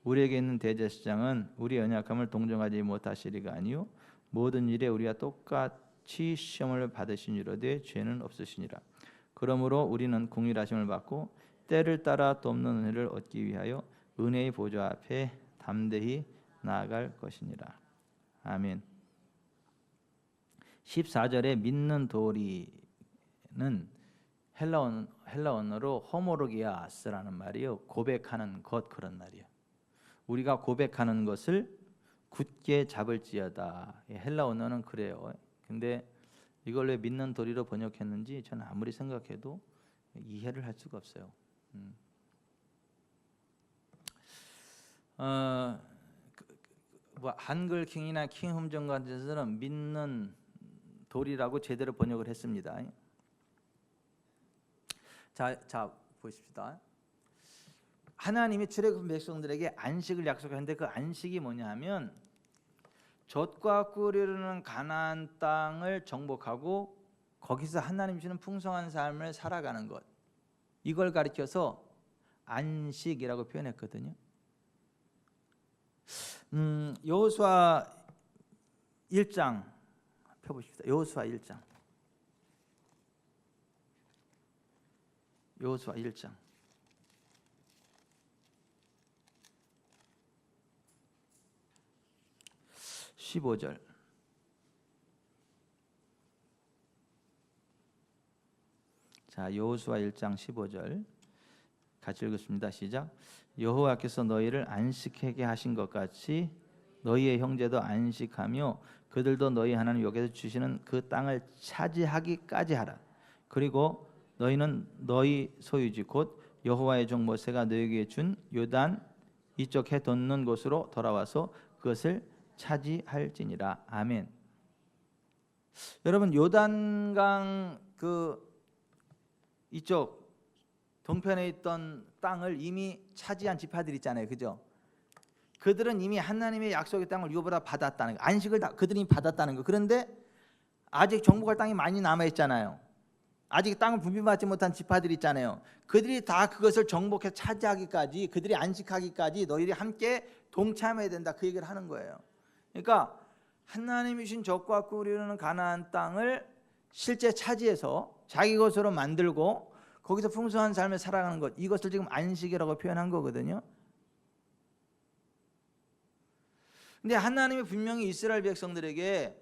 우리에게 있는 대제사장은 우리의 연약함을 동정하지 못하시리가 아니요 모든 일에 우리와 똑같이 시험을 받으신 이로되 죄는 없으시니라. 그러므로 우리는 긍휼하심을 받고 때를 따라 돕는 은혜를 얻기 위하여 은혜의 보좌 앞에 담대히 나아갈 것이니라. 아멘. 14절에 믿는 도리는 헬라 언어로 호모로기아스라는 말이요, 고백하는 것, 그런 말이에요. 우리가 고백하는 것을 굳게 잡을지어다. 헬라 언어는 그래요. 근데 이걸 왜 믿는 도리로 번역했는지 저는 아무리 생각해도 이해를 할 수가 없어요. 한글 킹이나 킹흠정 같은 데서는 믿는 도리라고 제대로 번역을 했습니다. 자 보십시다. 하나님이 출애굽 백성들에게 안식을 약속했는데 그 안식이 뭐냐 하면 젖과 꿀이 흐르는 가나안 땅을 정복하고 거기서 하나님 주시는 풍성한 삶을 살아가는 것, 이걸 가리켜서 안식이라고 표현했거든요. 여호수아 1장 펴보십시다. 여호수아 1장. 여호수아 1장. 15절. 자, 여호수아 1장 15절 같이 읽겠습니다. 시작. 여호와께서 너희를 안식하게 하신 것 같이 너희의 형제도 안식하며 그들도 너희 하나님 여기서 주시는 그 땅을 차지하기까지 하라. 그리고 너희는 너희 소유지 곧 여호와의 종 모세가 너희에게 준 요단 이쪽 해 돋는 곳으로 돌아와서 그것을 차지할지니라. 아멘. 여러분, 요단강 이쪽 동편에 있던 땅을 이미 차지한 지파들 있잖아요, 그죠? 그들은 이미 하나님의 약속의 땅을 이거보다 받았다는 거, 안식을 그들이 받았다는 거. 그런데 아직 정복할 땅이 많이 남아 있잖아요. 아직 땅을 분배받지 못한 지파들이 있잖아요. 그들이 다 그것을 정복해 차지하기까지, 그들이 안식하기까지 너희들이 함께 동참해야 된다, 그 얘기를 하는 거예요. 그러니까 하나님이 주신 적과 꿀이 흐르는 가나안 땅을 실제 차지해서 자기 것으로 만들고 거기서 풍성한 삶을 살아가는 것, 이것을 지금 안식이라고 표현한 거거든요. 근데 하나님이 분명히 이스라엘 백성들에게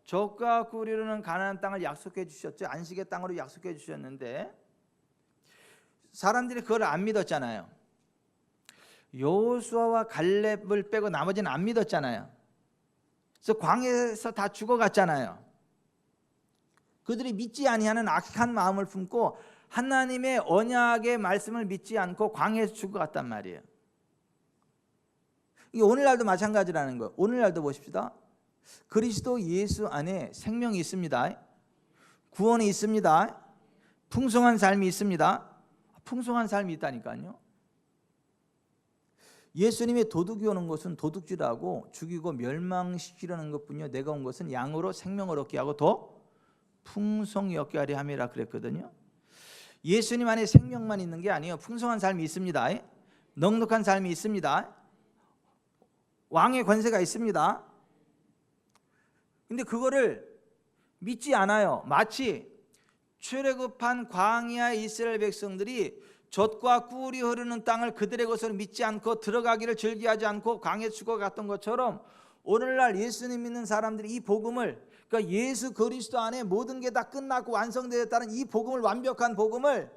적과 꿀이 흐르는 가나안 땅을 약속해 주셨죠. 안식의 땅으로 약속해 주셨는데 사람들이 그걸 안 믿었잖아요. 여호수아와 갈렙을 빼고 나머지는 안 믿었잖아요. 그래서 광야에서 다 죽어갔잖아요. 그들이 믿지 아니하는 악한 마음을 품고 하나님의 언약의 말씀을 믿지 않고 광야에서 죽어갔단 말이에요. 이게 오늘날도 마찬가지라는 거예요. 오늘날도 보십시다. 그리스도 예수 안에 생명이 있습니다. 구원이 있습니다. 풍성한 삶이 있습니다. 풍성한 삶이 있다니까요. 예수님의 도둑이 오는 것은 도둑질하고 죽이고 멸망시키려는 것뿐이요 내가 온 것은 양으로 생명을 얻게 하고 더 풍성히 얻게 하려 함이라 그랬거든요. 예수님 안에 생명만 있는 게 아니에요. 풍성한 삶이 있습니다. 넉넉한 삶이 있습니다. 왕의 권세가 있습니다. 근데 그거를 믿지 않아요. 마치 출애굽한 광야 이스라엘 백성들이 젖과 꿀이 흐르는 땅을 그들의 것으로 믿지 않고 들어가기를 즐기하지 않고 광야에 죽어갔던 것처럼 오늘날 예수님 믿는 사람들이 이 복음을, 그러니까 예수 그리스도 안에 모든 게 다 끝나고 완성되었다는 이 복음을, 완벽한 복음을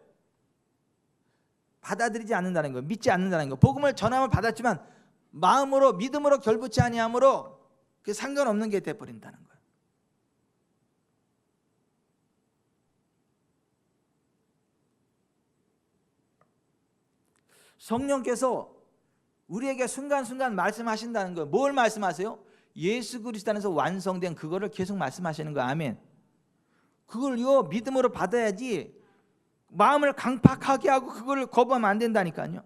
받아들이지 않는다는 거예요. 믿지 않는다는 거예요. 복음을 전함을 받았지만 마음으로 믿음으로 결부치 아니함으로 그 상관없는 게 돼버린다는 거예요. 성령께서 우리에게 순간순간 말씀하신다는 거예요. 뭘 말씀하세요? 예수 그리스도 안에서 완성된 그거를 계속 말씀하시는 거예요. 아멘. 그걸요 믿음으로 받아야지 마음을 강팍하게 하고 그걸 거부하면 안 된다니까요.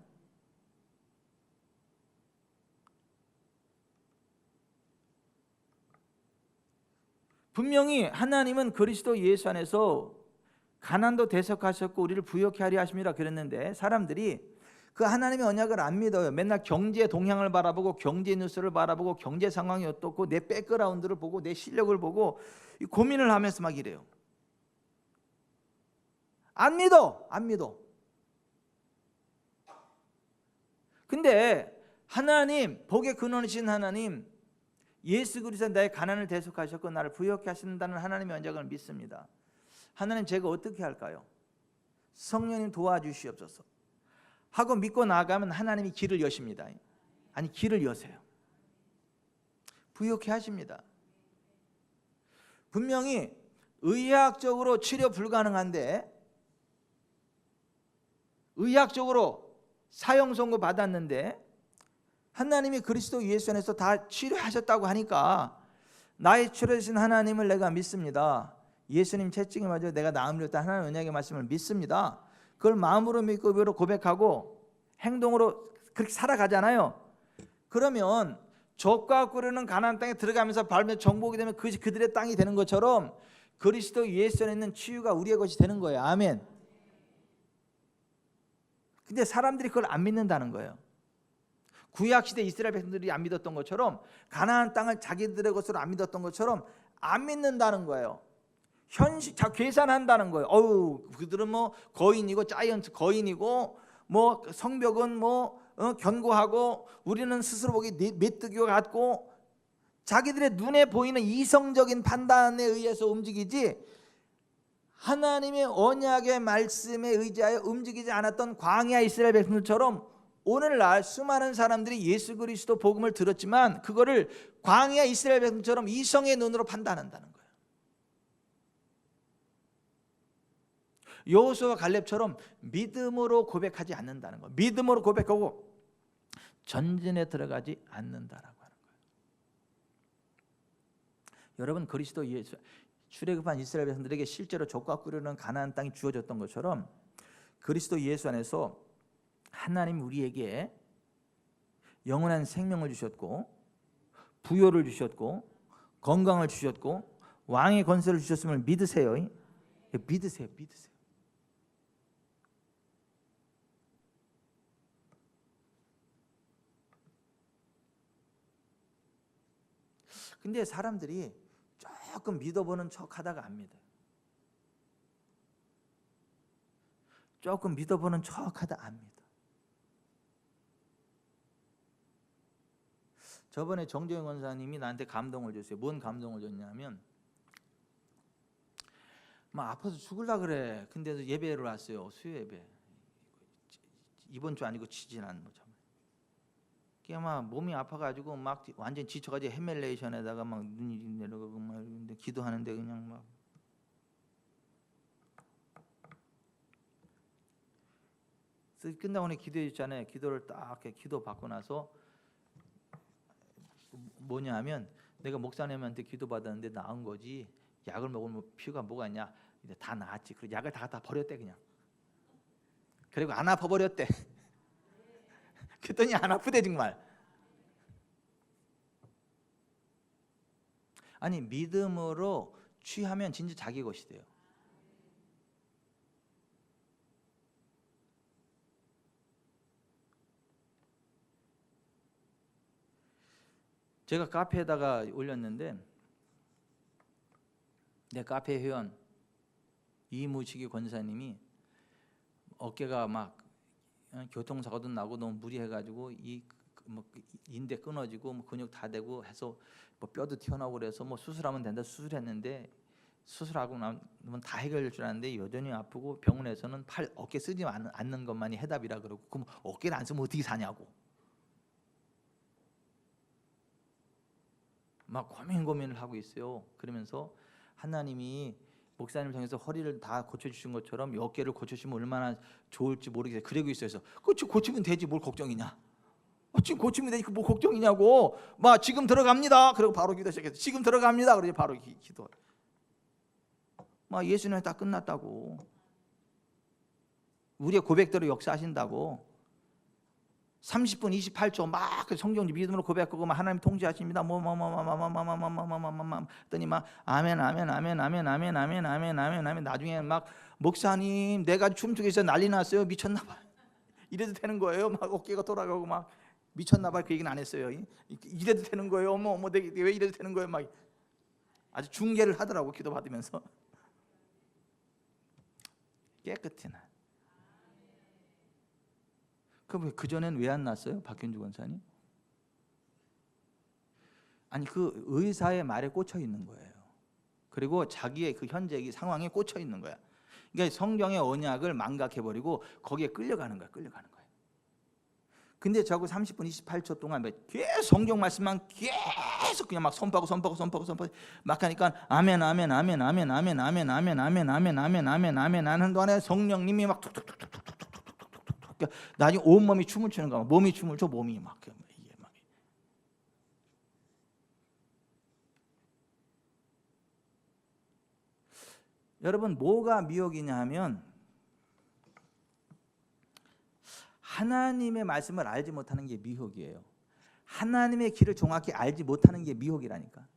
분명히 하나님은 그리스도 예수 안에서 가난도 대속하셨고 우리를 부욕케 하려 하심이라 그랬는데 사람들이 그 하나님의 언약을 안 믿어요. 맨날 경제 동향을 바라보고 경제 뉴스를 바라보고 경제 상황이 어떻고 내 백그라운드를 보고 내 실력을 보고 고민을 하면서 막 이래요. 안 믿어. 근데 하나님, 복의 근원이신 하나님, 예수 그리스도 나의 가난을 대속하셨고 나를 부욕케 하신다는 하나님의 언약을 믿습니다. 하나님, 제가 어떻게 할까요? 성령님 도와주시옵소서 하고 믿고 나아가면 하나님이 길을 여십니다. 아니, 길을 여세요. 부욕케 하십니다. 분명히 의학적으로 치료 불가능한데 의학적으로 사형 선고 받았는데 하나님이 그리스도 예수 안에서 다 치료하셨다고 하니까 나의 치료하신 하나님을 내가 믿습니다. 예수님 채찍에 맞아 내가 나음을 얻다 하나님의 언약의 말씀을 믿습니다. 그걸 마음으로 믿고 입으로 고백하고 행동으로 그렇게 살아가잖아요. 그러면 젖과 꿀르는 가나안 땅에 들어가면서 밟으면 정복이 되면 그것이 그들의 땅이 되는 것처럼 그리스도 예수 안에 있는 치유가 우리의 것이 되는 거예요. 아멘. 근데 사람들이 그걸 안 믿는다는 거예요. 구약시대 이스라엘 백성들이 안 믿었던 것처럼 가나안 땅을 자기들의 것으로 안 믿었던 것처럼 안 믿는다는 거예요. 현실 계산한다는 거예요. 그들은 뭐 거인이고 자이언트 거인이고 뭐 성벽은 견고하고 우리는 스스로 보기 메뚜기와 같고 자기들의 눈에 보이는 이성적인 판단에 의해서 움직이지 하나님의 언약의 말씀에 의지하여 움직이지 않았던 광야 이스라엘 백성들처럼 오늘날 수많은 사람들이 예수 그리스도 복음을 들었지만 그거를 광야 이스라엘 백성처럼 이성의 눈으로 판단한다는 거예요. 여호수아와 갈렙처럼 믿음으로 고백하지 않는다는 거. 믿음으로 고백하고 전진에 들어가지 않는다라고 하는 거예요. 여러분, 그리스도 예수 출애굽한 이스라엘 백성들에게 실제로 족과 꿀이는 가나안 땅이 주어졌던 것처럼 그리스도 예수 안에서 하나님 우리에게 영원한 생명을 주셨고 부요를 주셨고 건강을 주셨고 왕의 권세를 주셨음을 믿으세요. 믿으세요. 근데 사람들이 조금 믿어보는 척 하다가 안 믿어요. 조금 믿어보는 척 하다 안 믿어. 저번에 정재영 원사님이 나한테 감동을 줬어요. 뭔 감동을 줬냐면 막 아파서 죽을라 그래. 근데도 예배를 왔어요. 수요 예배. 이번 주 아니고 지지난 뭐 그게 막 몸이 아파가지고 막 완전 지쳐가지고 헤멜레이션에다가 막 눈이 내려가고 막 이런데 기도하는데 그냥 막 끝나고 나 기도해 줬잖아요. 기도를 딱 기도 받고 나서 뭐냐면 내가 목사님한테 기도 받았는데 나은 거지. 약을 먹으면 피가 뭐가 있냐? 이제 다 나았지. 그 약을 다 버렸대 그냥. 그리고 안 아파 버렸대. 그랬더니 안 아프대 정말. 아니 믿음으로 취하면 진짜 자기 것이 돼요. 제가 카페에다가 올렸는데 내 카페 회원 이무식이 권사님이 어깨가 막 교통사고도 나고 너무 무리해가지고 뭐 인대 끊어지고 뭐 근육 다 되고 해서 뭐 뼈도 튀어나오고 그래서 뭐 수술하면 된다 수술했는데 수술하고 나면 다 해결될 줄 알았는데 여전히 아프고 병원에서는 어깨 쓰지 않는 것만이 해답이라 그러고 그럼 어깨를 안 쓰면 어떻게 사냐고 막 고민을 하고 있어요. 그러면서 하나님이 목사님 통해서 허리를 다 고쳐주신 것처럼 어깨를 고쳐주시면 얼마나 좋을지 모르겠어요. 그러고 있어요. 그렇지 고치면 되지 뭘 걱정이냐. 지금 고치면 되지 뭐 걱정이냐고. 막 지금 들어갑니다. 그리고 바로 기도 시작했어요. 지금 들어갑니다. 그러지 바로 기도. 막 예수님은 다 끝났다고. 우리의 고백대로 역사하신다고. 30분 28초 막 성경 믿음으로 고백하고 막 하나님 통제하십니다. 했더니 막 아멘 아멘 아멘 아멘 아멘 아멘 아멘 아멘 아멘 나중에 막 목사님 내가 춤추기 위해서 난리 났어요. 미쳤나 봐. 이래도 되는 거예요. 막 어깨가 돌아가고 막 미쳤나 봐. 그 얘기는 안 했어요. 이래도 되는 거예요. 어머 왜 이래도 되는 거예요. 막 아주 중계를 하더라고 기도 받으면서 깨끗이 나. 그 전엔 왜 안 났어요? 박현주 권사님? 아니 그 의사의 말에 꽂혀 있는 거예요. 그리고 자기의 그 현재 상황에 꽂혀 있는 거야. 그러니까 성경의 언약을 망각해버리고 거기에 끌려가는 거야. 근데 저거 30분 28초 동안 계속 성경 말씀만 계속 그냥 막 선포하고 막 하니까 아멘 아멘 아멘 아멘 아멘 아멘 아멘 아멘 아멘 아멘 아멘 아멘 하는 동안에 성령님이 막 툭툭툭툭툭툭툭 나중에 온몸이 춤을 추는 거야. 몸이 춤을 춰 몸이 막 이게 막. 여러분 뭐가 미혹이냐 하면 하나님의 말씀을 알지 못하는 게 미혹이에요. 하나님의 길을 정확히 알지 못하는 게 미혹이라니까.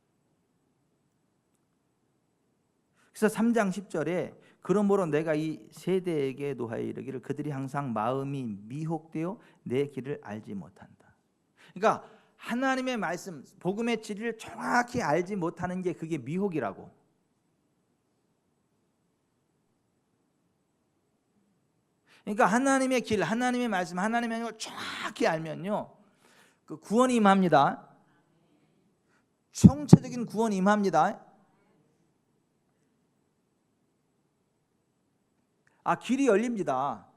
그래서 3장 10절에 그러므로 내가 이 세대에게 노하여 이르기를 그들이 항상 마음이 미혹되어 내 길을 알지 못한다. 그러니까 하나님의 말씀 복음의 진리를 정확히 알지 못하는 게 그게 미혹이라고. 그러니까 하나님의 길, 하나님의 말씀, 하나님의 걸 정확히 알면요 그 구원이 임합니다. 총체적인 구원이 임합니다. 길이 열립니다.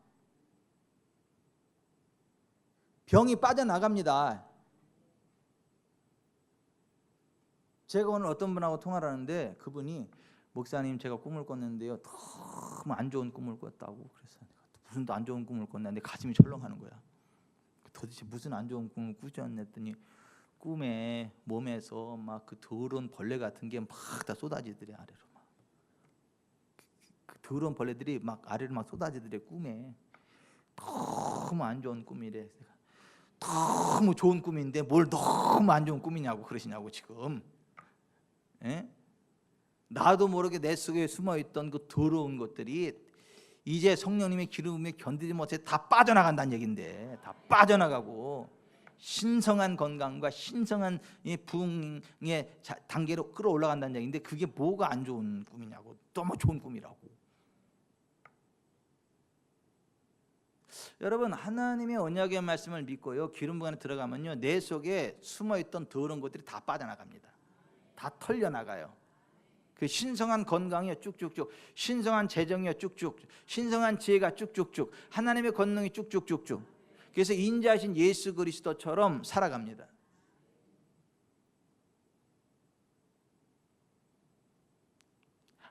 병이 빠져나갑니다. 제가 오늘 어떤 분하고 통화를 하는데 그분이 목사님 제가 꿈을 꿨는데요 너무 안 좋은 꿈을 꿨다고. 그래서 무슨 또 안 좋은 꿈을 꿨나, 내 가슴이 철렁하는 거야. 도대체 무슨 안 좋은 꿈을 꾸셨냐 했더니 꿈에 몸에서 막 그 더러운 벌레 같은 게 막 다 쏟아지더래, 아래로. 막 그 더러운 벌레들이 막 아래로 막 쏟아지더래, 꿈에. 너무 안 좋은 꿈이래. 너무 좋은 꿈인데 뭘 너무 안 좋은 꿈이냐고 그러시냐고 지금. 예? 나도 모르게 내 속에 숨어있던 그 더러운 것들이 이제 성령님의 기름에 견디지 못해 다 빠져나간다는 얘긴데, 다 빠져나가고 신성한 건강과 신성한 이 부흥의 단계로 끌어올라간다는 얘기인데, 그게 뭐가 안 좋은 꿈이냐고. 너무 좋은 꿈이라고. 여러분, 하나님의 언약의 말씀을 믿고요, 기름 부음 안에 들어가면요, 내 속에 숨어있던 더러운 것들이 다 빠져나갑니다. 다 털려나가요. 그 신성한 건강이요 쭉쭉쭉, 신성한 재정이요 쭉쭉, 신성한 지혜가 쭉쭉쭉, 하나님의 권능이 쭉쭉쭉쭉. 그래서 인자하신 예수 그리스도처럼 살아갑니다.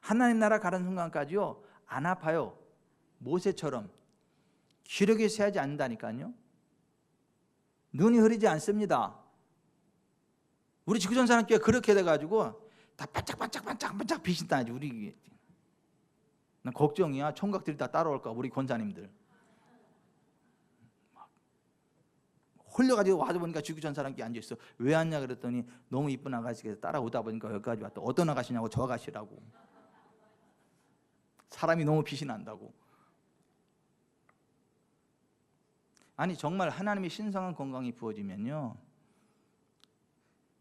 하나님 나라 가는 순간까지요 안 아파요. 모세처럼 기력이 쇠하지 않는다니까요. 눈이 흐리지 않습니다. 우리 지구촌 사람께 그렇게 돼가지고 다 반짝반짝 빛이 나지. 우리 난 걱정이야. 총각들이 다 따라올까, 우리 권사님들. 홀려가지고 와서 보니까 지구촌 사람께 앉아있어. 왜 왔냐 그랬더니 너무 이쁜 아가씨가 따라오다 보니까 여기까지 왔다. 어떤 아가씨냐고. 저 아가씨라고. 사람이 너무 빛이 난다고. 아니 정말 하나님의 신성한 건강이 부어지면요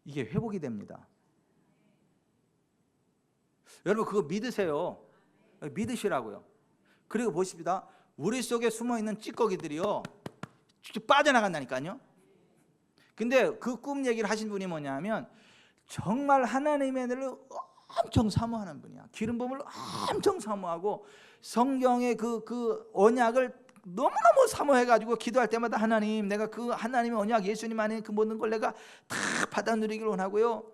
이게 회복이 됩니다. 여러분 그거 믿으세요. 믿으시라고요. 그리고 보십시다. 우리 속에 숨어있는 찌꺼기들이요 빠져나간다니까요. 근데 그 꿈 얘기를 하신 분이 뭐냐면 정말 하나님의 은혜를 엄청 사모하는 분이야. 기름 부음을 엄청 사모하고 성경의 그 언약을 너무너무 사모해가지고 기도할 때마다 하나님, 내가 그 하나님의 언약, 예수님 안에 그 모든 걸 내가 다 받아 누리기를 원하고요.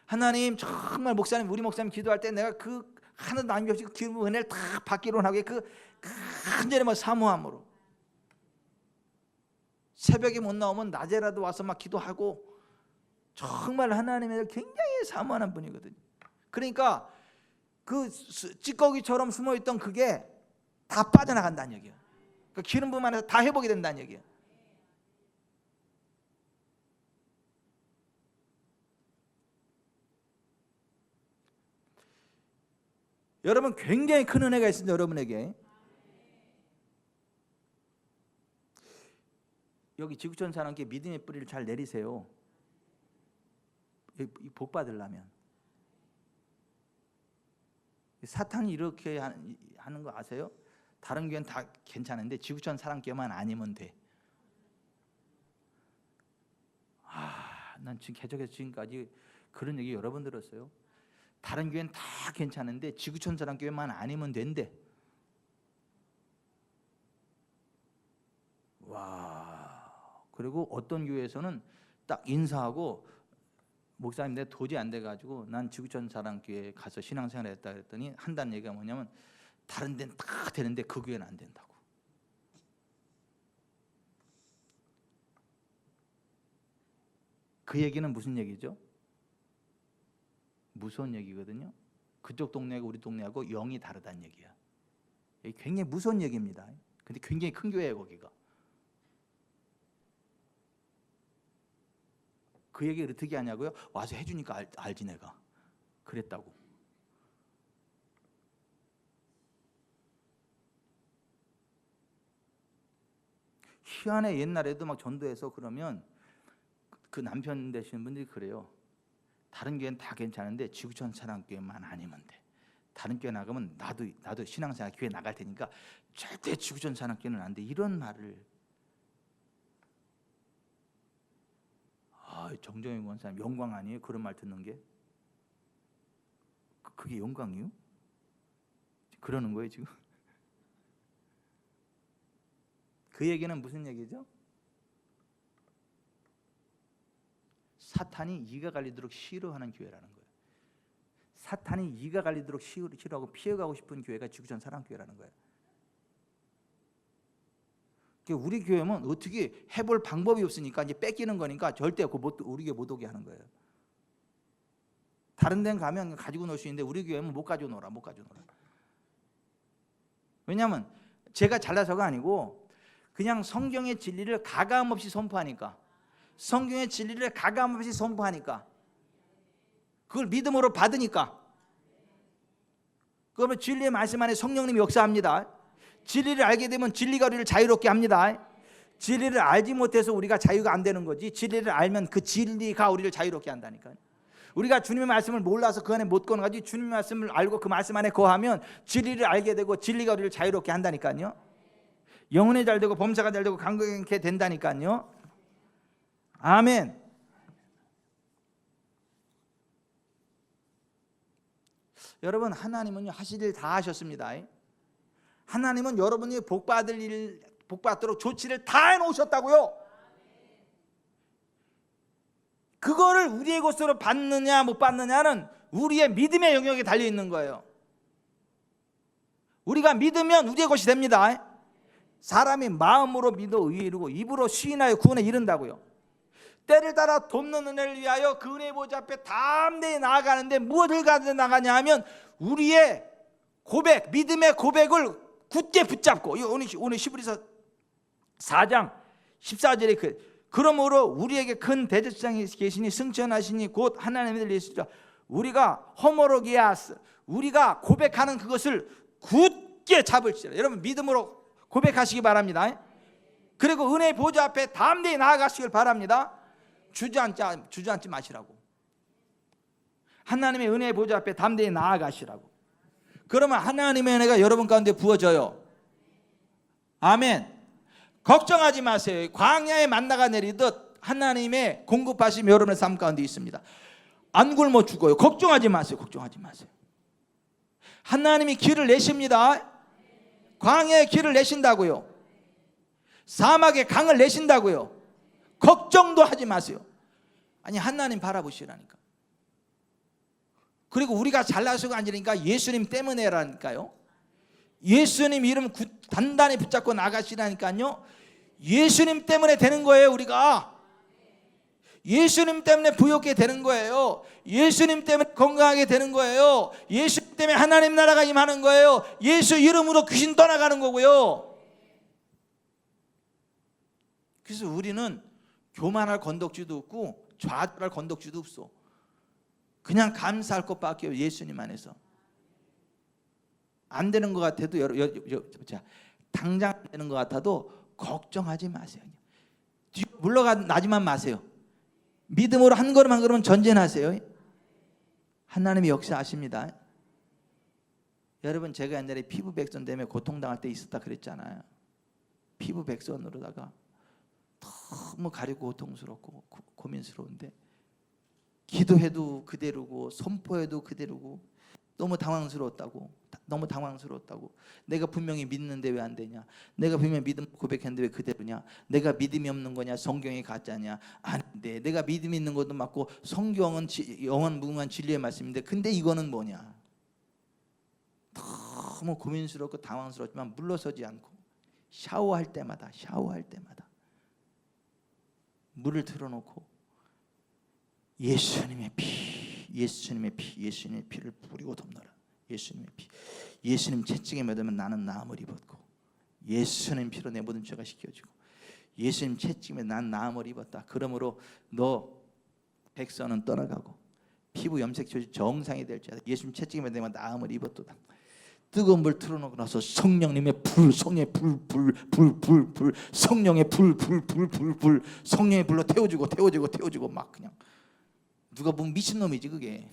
하나님 정말 목사님, 우리 목사님 기도할 때 내가 그 하나도 남김없이 그 기름 부음 은혜를 다 받기를 원하고 그 간절히 뭐 사모함으로 새벽에 못 나오면 낮에라도 와서 막 기도하고 정말 하나님의 굉장히 사모하는 분이거든요. 그러니까 그 찌꺼기처럼 숨어있던 그게 다 빠져나간다는 얘기예요. 그 기름 부음 안에서 다 회복이 된다는 얘기예요. 여러분 굉장히 큰 은혜가 있습니다. 여러분에게. 여기 지구촌 사람께 믿음의 뿌리를 잘 내리세요. 복 받으려면. 사탄이 이렇게 하는 거 아세요? 다른 교회는 다 괜찮은데 지구촌 사랑교회만 아니면 돼. 난 지금 개척해서 지금까지 그런 얘기 여러 번 들었어요. 다른 교회는 다 괜찮은데 지구촌 사랑교회만 아니면 된대. 와. 그리고 어떤 교회에서는 딱 인사하고 목사님 내가 도저히 안 돼가지고 난 지구촌 사랑교회에 가서 신앙생활 했다 그랬더니 한다는 얘기가 뭐냐면 다른 데는 다 되는데 그 교회는 안 된다고. 그 얘기는 무슨 얘기죠? 무서운 얘기거든요. 그쪽 동네하고 우리 동네하고 영이 다르다는 얘기야. 굉장히 무서운 얘기입니다. 근데 굉장히 큰 교회예요 거기가. 그 얘기를 어떻게 하냐고요? 와서 해주니까 알지 내가. 그랬다고. 희한해. 옛날에도 막 전도해서 그러면 그 남편 되시는 분들이 그래요. 다른 교회는 다 괜찮은데 지구촌 사랑교회만 아니면 돼. 다른 교회 나가면 나도 신앙생활 교회 나갈 테니까 절대 지구촌 사랑교회는 안 돼. 이런 말을. 정정희 원사님 영광 아니에요? 그런 말 듣는 게? 그게 영광이요? 그러는 거예요 지금? 그 얘기는 무슨 얘기죠? 사탄이 이가 갈리도록 싫어하는 교회라는 거예요. 사탄이 이가 갈리도록 싫어하고 피해가고 싶은 교회가 지구촌 사랑교회라는 거예요. 우리 교회는 어떻게 해볼 방법이 없으니까 이제 뺏기는 거니까 절대 우리 교회 못 오게 하는 거예요. 다른 데는 가면 가지고 놀 수 있는데 우리 교회는 못 가지고 놀아. 왜냐하면 제가 잘나서가 아니고 그냥 성경의 진리를 가감없이 선포하니까, 성경의 진리를 가감없이 선포하니까, 그걸 믿음으로 받으니까, 그러면 진리의 말씀 안에 성령님이 역사합니다. 진리를 알게 되면 진리가 우리를 자유롭게 합니다. 진리를 알지 못해서 우리가 자유가 안 되는 거지, 진리를 알면 그 진리가 우리를 자유롭게 한다니까요. 우리가 주님의 말씀을 몰라서 그 안에 못 거는 거지, 주님의 말씀을 알고 그 말씀 안에 거하면 진리를 알게 되고 진리가 우리를 자유롭게 한다니까요. 영혼이 잘 되고 범사가 잘 되고 강건하게 된다니까요. 아멘. 여러분, 하나님은 하실 일 다 하셨습니다. 하나님은 여러분이 복받도록 조치를 다 해놓으셨다고요. 그거를 우리의 것으로 받느냐 못 받느냐는 우리의 믿음의 영역에 달려있는 거예요. 우리가 믿으면 우리의 것이 됩니다. 사람이 마음으로 믿어 의에 이르고 입으로 시인하여 구원에 이른다고요. 때를 따라 돕는 은혜를 위하여 그 은혜의 보좌 앞에 담대히 나아가는데 무엇을 가지고 나가냐 하면 우리의 고백, 믿음의 고백을 굳게 붙잡고, 오늘 히브리서 4장 14절에 그러므로 우리에게 큰 대제사장이 계시니 승천하시니 곧 하나님의 예수라. 우리가 호모로기아스, 우리가 고백하는 그것을 굳게 잡을지라. 여러분, 믿음으로 고백하시기 바랍니다. 그리고 은혜의 보좌 앞에 담대히 나아가시길 바랍니다. 주저앉지 마시라고. 하나님의 은혜의 보좌 앞에 담대히 나아가시라고. 그러면 하나님의 은혜가 여러분 가운데 부어져요. 아멘. 걱정하지 마세요. 광야에 만나가 내리듯 하나님의 공급하심이 여러분의 삶 가운데 있습니다. 안 굶어 죽어요. 걱정하지 마세요. 하나님이 길을 내십니다. 광야에 길을 내신다고요. 사막에 강을 내신다고요. 걱정도 하지 마세요. 아니, 하나님 바라보시라니까. 그리고 우리가 잘나서가 아니니까 예수님 때문에라니까요. 예수님 이름 단단히 붙잡고 나가시라니까요. 예수님 때문에 되는 거예요. 우리가 예수님 때문에 부욕하게 되는 거예요. 예수님 때문에 건강하게 되는 거예요. 예수님 때문에 하나님 나라가 임하는 거예요. 예수 이름으로 귀신 떠나가는 거고요. 그래서 우리는 교만할 건덕지도 없고 좌절할 건덕지도 없어. 그냥 감사할 것밖에 없어요. 예수님 안에서. 안 되는 것 같아도 당장 안 되는 것 같아도 걱정하지 마세요. 물러나지만 마세요. 믿음으로 한 걸음 한 걸음 전진하세요. 하나님이 역사하십니다. 여러분, 제가 옛날에 피부백선 때문에 고통당할 때 있었다 그랬잖아요. 피부백선으로다가 너무 가리고 고통스럽고 고민스러운데 기도해도 그대로고 선포해도 그대로고 너무 당황스러웠다고. 내가 분명히 믿는데 왜 안 되냐? 내가 분명히 믿음 고백했는데 왜 그대로냐? 내가 믿음이 없는 거냐? 성경이 가짜냐? 아닌데 내가 믿음이 있는 것도 맞고 성경은 영원 무궁한 진리의 말씀인데 근데 이거는 뭐냐? 너무 고민스럽고 당황스럽지만 물러서지 않고 샤워할 때마다 물을 틀어놓고 예수님의 피를 뿌리고 덮노라. 예수님의 피. 예수님 채찍에 매달면 나는 나음을 입었고 예수님 피로 내 모든 죄가 씻겨지고 예수님 채찍에 난 나음을 입었다. 그러므로 너 백선은 떠나가고 피부 염색 조직 정상이 될지어다. 예수님 채찍에 매달면 나음을 입었도다. 뜨거운 물 틀어놓고 나서 성령님의 불, 성령의 불로 태워지고 막 그냥 누가 보면 미친놈이지 그게.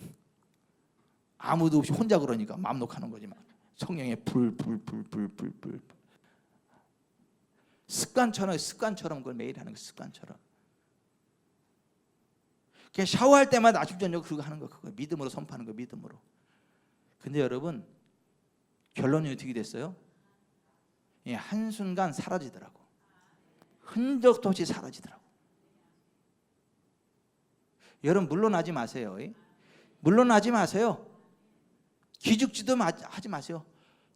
아무도 없이 혼자 그러니까 마음 녹하는 거지 막. 성령의 불. 습관처럼 그걸 매일 하는 거 습관처럼. 그냥 샤워할 때마다 아침 저녁 그거 하는 거 그거 믿음으로 선포하는 거 믿음으로. 근데 여러분 결론이 어떻게 됐어요? 한순간 사라지더라고. 흔적도 없이 사라지더라고. 여러분 물러나지 마세요. 기죽지도 하지 마세요.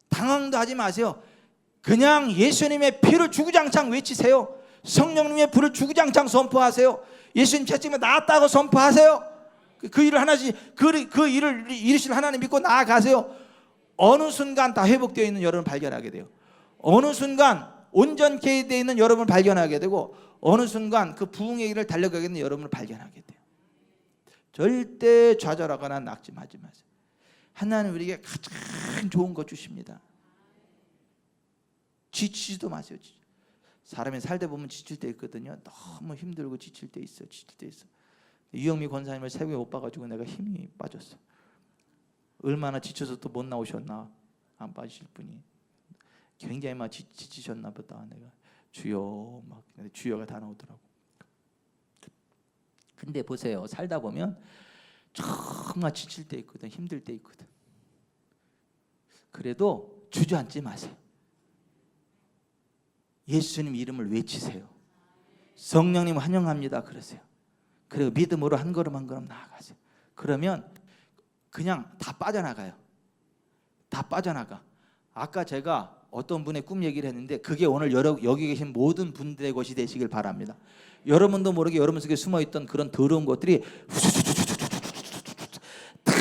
당황도 하지 마세요. 그냥 예수님의 피를 주구장창 외치세요. 성령님의 불을 주구장창 선포하세요. 예수님 채찍에 나았다고 선포하세요. 그 일을 하나씩 그 일을 이루실 하나님 믿고 나아가세요. 어느 순간 다 회복되어 있는 여러분을 발견하게 돼요. 어느 순간 온전케 되어 있는 여러분을 발견하게 되고, 어느 순간 그 부흥의 길을 달려가게 되는 여러분을 발견하게 돼요. 절대 좌절하거나 낙심하지 마세요. 하나님 우리에게 가장 좋은 거 주십니다. 지치지도 마세요. 사람이 살다 보면 지칠 때 있거든요. 너무 힘들고 지칠 때 있어. 유영미 권사님을 새벽에 못 봐가지고 내가 힘이 빠졌어. 얼마나 지쳐서 또 못 나오셨나. 안 빠지실 분이 굉장히 막 지치셨나 보다. 내가 주여 막 주여가 다 나오더라고. 근데 보세요, 살다 보면 정말 지칠 때 있거든, 힘들 때 있거든. 그래도 주저앉지 마세요. 예수님 이름을 외치세요. 성령님 환영합니다 그러세요. 그리고 믿음으로 한 걸음 한 걸음 나아가세요. 그러면 그냥 다 빠져나가요. 다 빠져나가. 아까 제가 어떤 분의 꿈 얘기를 했는데, 그게 오늘 여기 계신 모든 분들의 것이 되시길 바랍니다. 여러분도 모르게 여러분 속에 숨어있던 그런 더러운 것들이 다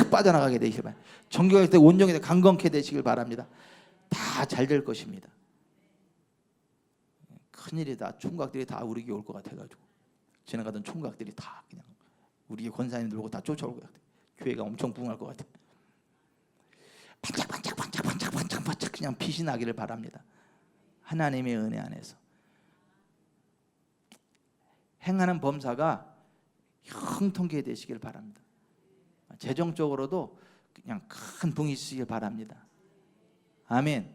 빠져나가게 되시길 바랍니다. 정결할 때 온전히 강건케 되시길 바랍니다. 다 잘 될 것입니다. 큰일이다. 총각들이 다 우리 교회 올 것 같아가지고, 지나가던 총각들이 다 그냥 우리 권사님 들고 다 쫓아올 것 같아. 교회가 엄청 부흥할 것 같아. 반짝 그냥 빛이 나기를 바랍니다. 하나님의 은혜 안에서 행하는 범사가 형통케 되시길 바랍니다. 재정적으로도 그냥 큰 붕이 있으시길 바랍니다. 아멘.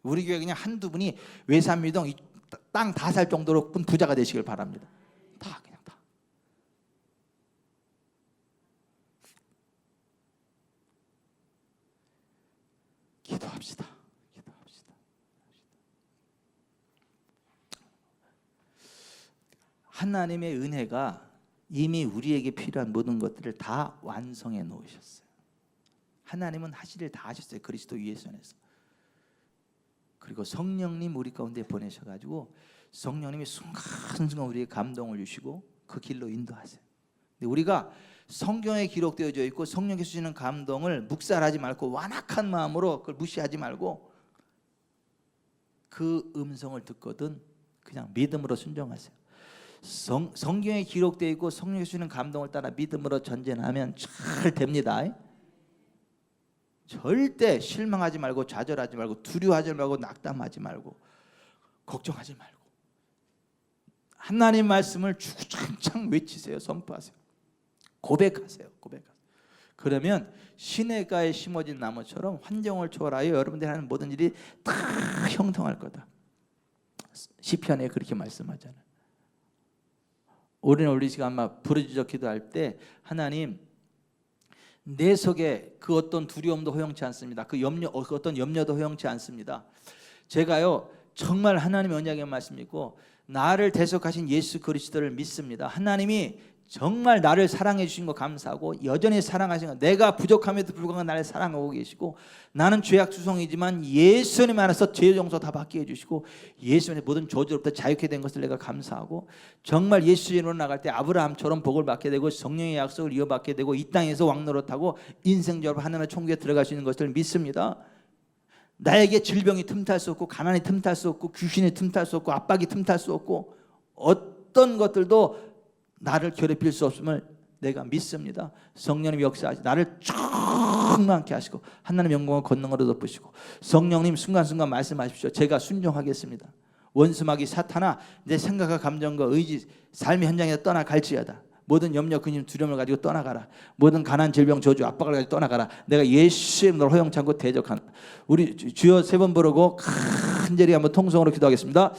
우리 교회 그냥 한두 분이 외삼미동 땅 다 살 정도로 부자가 되시길 바랍니다. 다 그냥 다. 기도합시다. 하나님의 은혜가 이미 우리에게 필요한 모든 것들을 다 완성해 놓으셨어요. 하나님은 하실 일 다 하셨어요. 그리스도 예수 안에서. 그리고 성령님 우리 가운데 보내셔가지고 성령님이 순간순간 우리에게 감동을 주시고 그 길로 인도하세요. 근데 우리가 성경에 기록되어져 있고 성령께서 주시는 감동을 묵살하지 말고 완악한 마음으로 그걸 무시하지 말고, 그 음성을 듣거든 그냥 믿음으로 순종하세요. 성경에 기록되어 있고 성령께서 주시는 감동을 따라 믿음으로 전진하면 잘 됩니다. 절대 실망하지 말고 좌절하지 말고 두려워하지 말고 낙담하지 말고 걱정하지 말고 하나님 말씀을 주구장창 외치세요. 선포하세요. 고백하세요. 그러면 시냇가에 심어진 나무처럼 환경을 초월하여 여러분들이 하는 모든 일이 다 형통할 거다. 시편에 그렇게 말씀하잖아요. 우리 시간 아마 부르짖어 기도할 때, 하나님 내 속에 그 어떤 두려움도 허용치 않습니다. 그 어떤 염려도 허용치 않습니다. 제가요 정말 하나님의 언약의 말씀 믿고 나를 대속하신 예수 그리스도를 믿습니다. 하나님이 정말 나를 사랑해 주신 거 감사하고 여전히 사랑하신 거, 내가 부족함에도 불구하고 나를 사랑하고 계시고, 나는 죄악 투성이지만 예수님 안에서 죄 용서 다 받게 해주시고 예수님의 모든 저주로부터 자유케 된 것을 내가 감사하고, 정말 예수 이름으로 나갈 때 아브라함처럼 복을 받게 되고 성령의 약속을 이어받게 되고 이 땅에서 왕노릇하고 인생적으로 하나님의 천국에 들어갈 수 있는 것을 믿습니다. 나에게 질병이 틈탈 수 없고 가난이 틈탈 수 없고 귀신이 틈탈 수 없고 압박이 틈탈 수 없고 어떤 것들도 나를 괴롭힐 수 없음을 내가 믿습니다. 성령님 역사하시 나를 충만케 하시고 하나님 영광을 권능으로 덮으시고, 성령님 순간순간 말씀하십시오. 제가 순종하겠습니다. 원수마귀 사탄아, 내 생각과 감정과 의지 삶의 현장에서 떠나갈지어다. 모든 염려 근심 두려움을 가지고 떠나가라. 모든 가난 질병 저주 압박을 가지고 떠나가라. 내가 예수의 이름으로 허용치 않고 대적한다. 우리 주여 세 번 부르고 간절히 한번 통성으로 기도하겠습니다.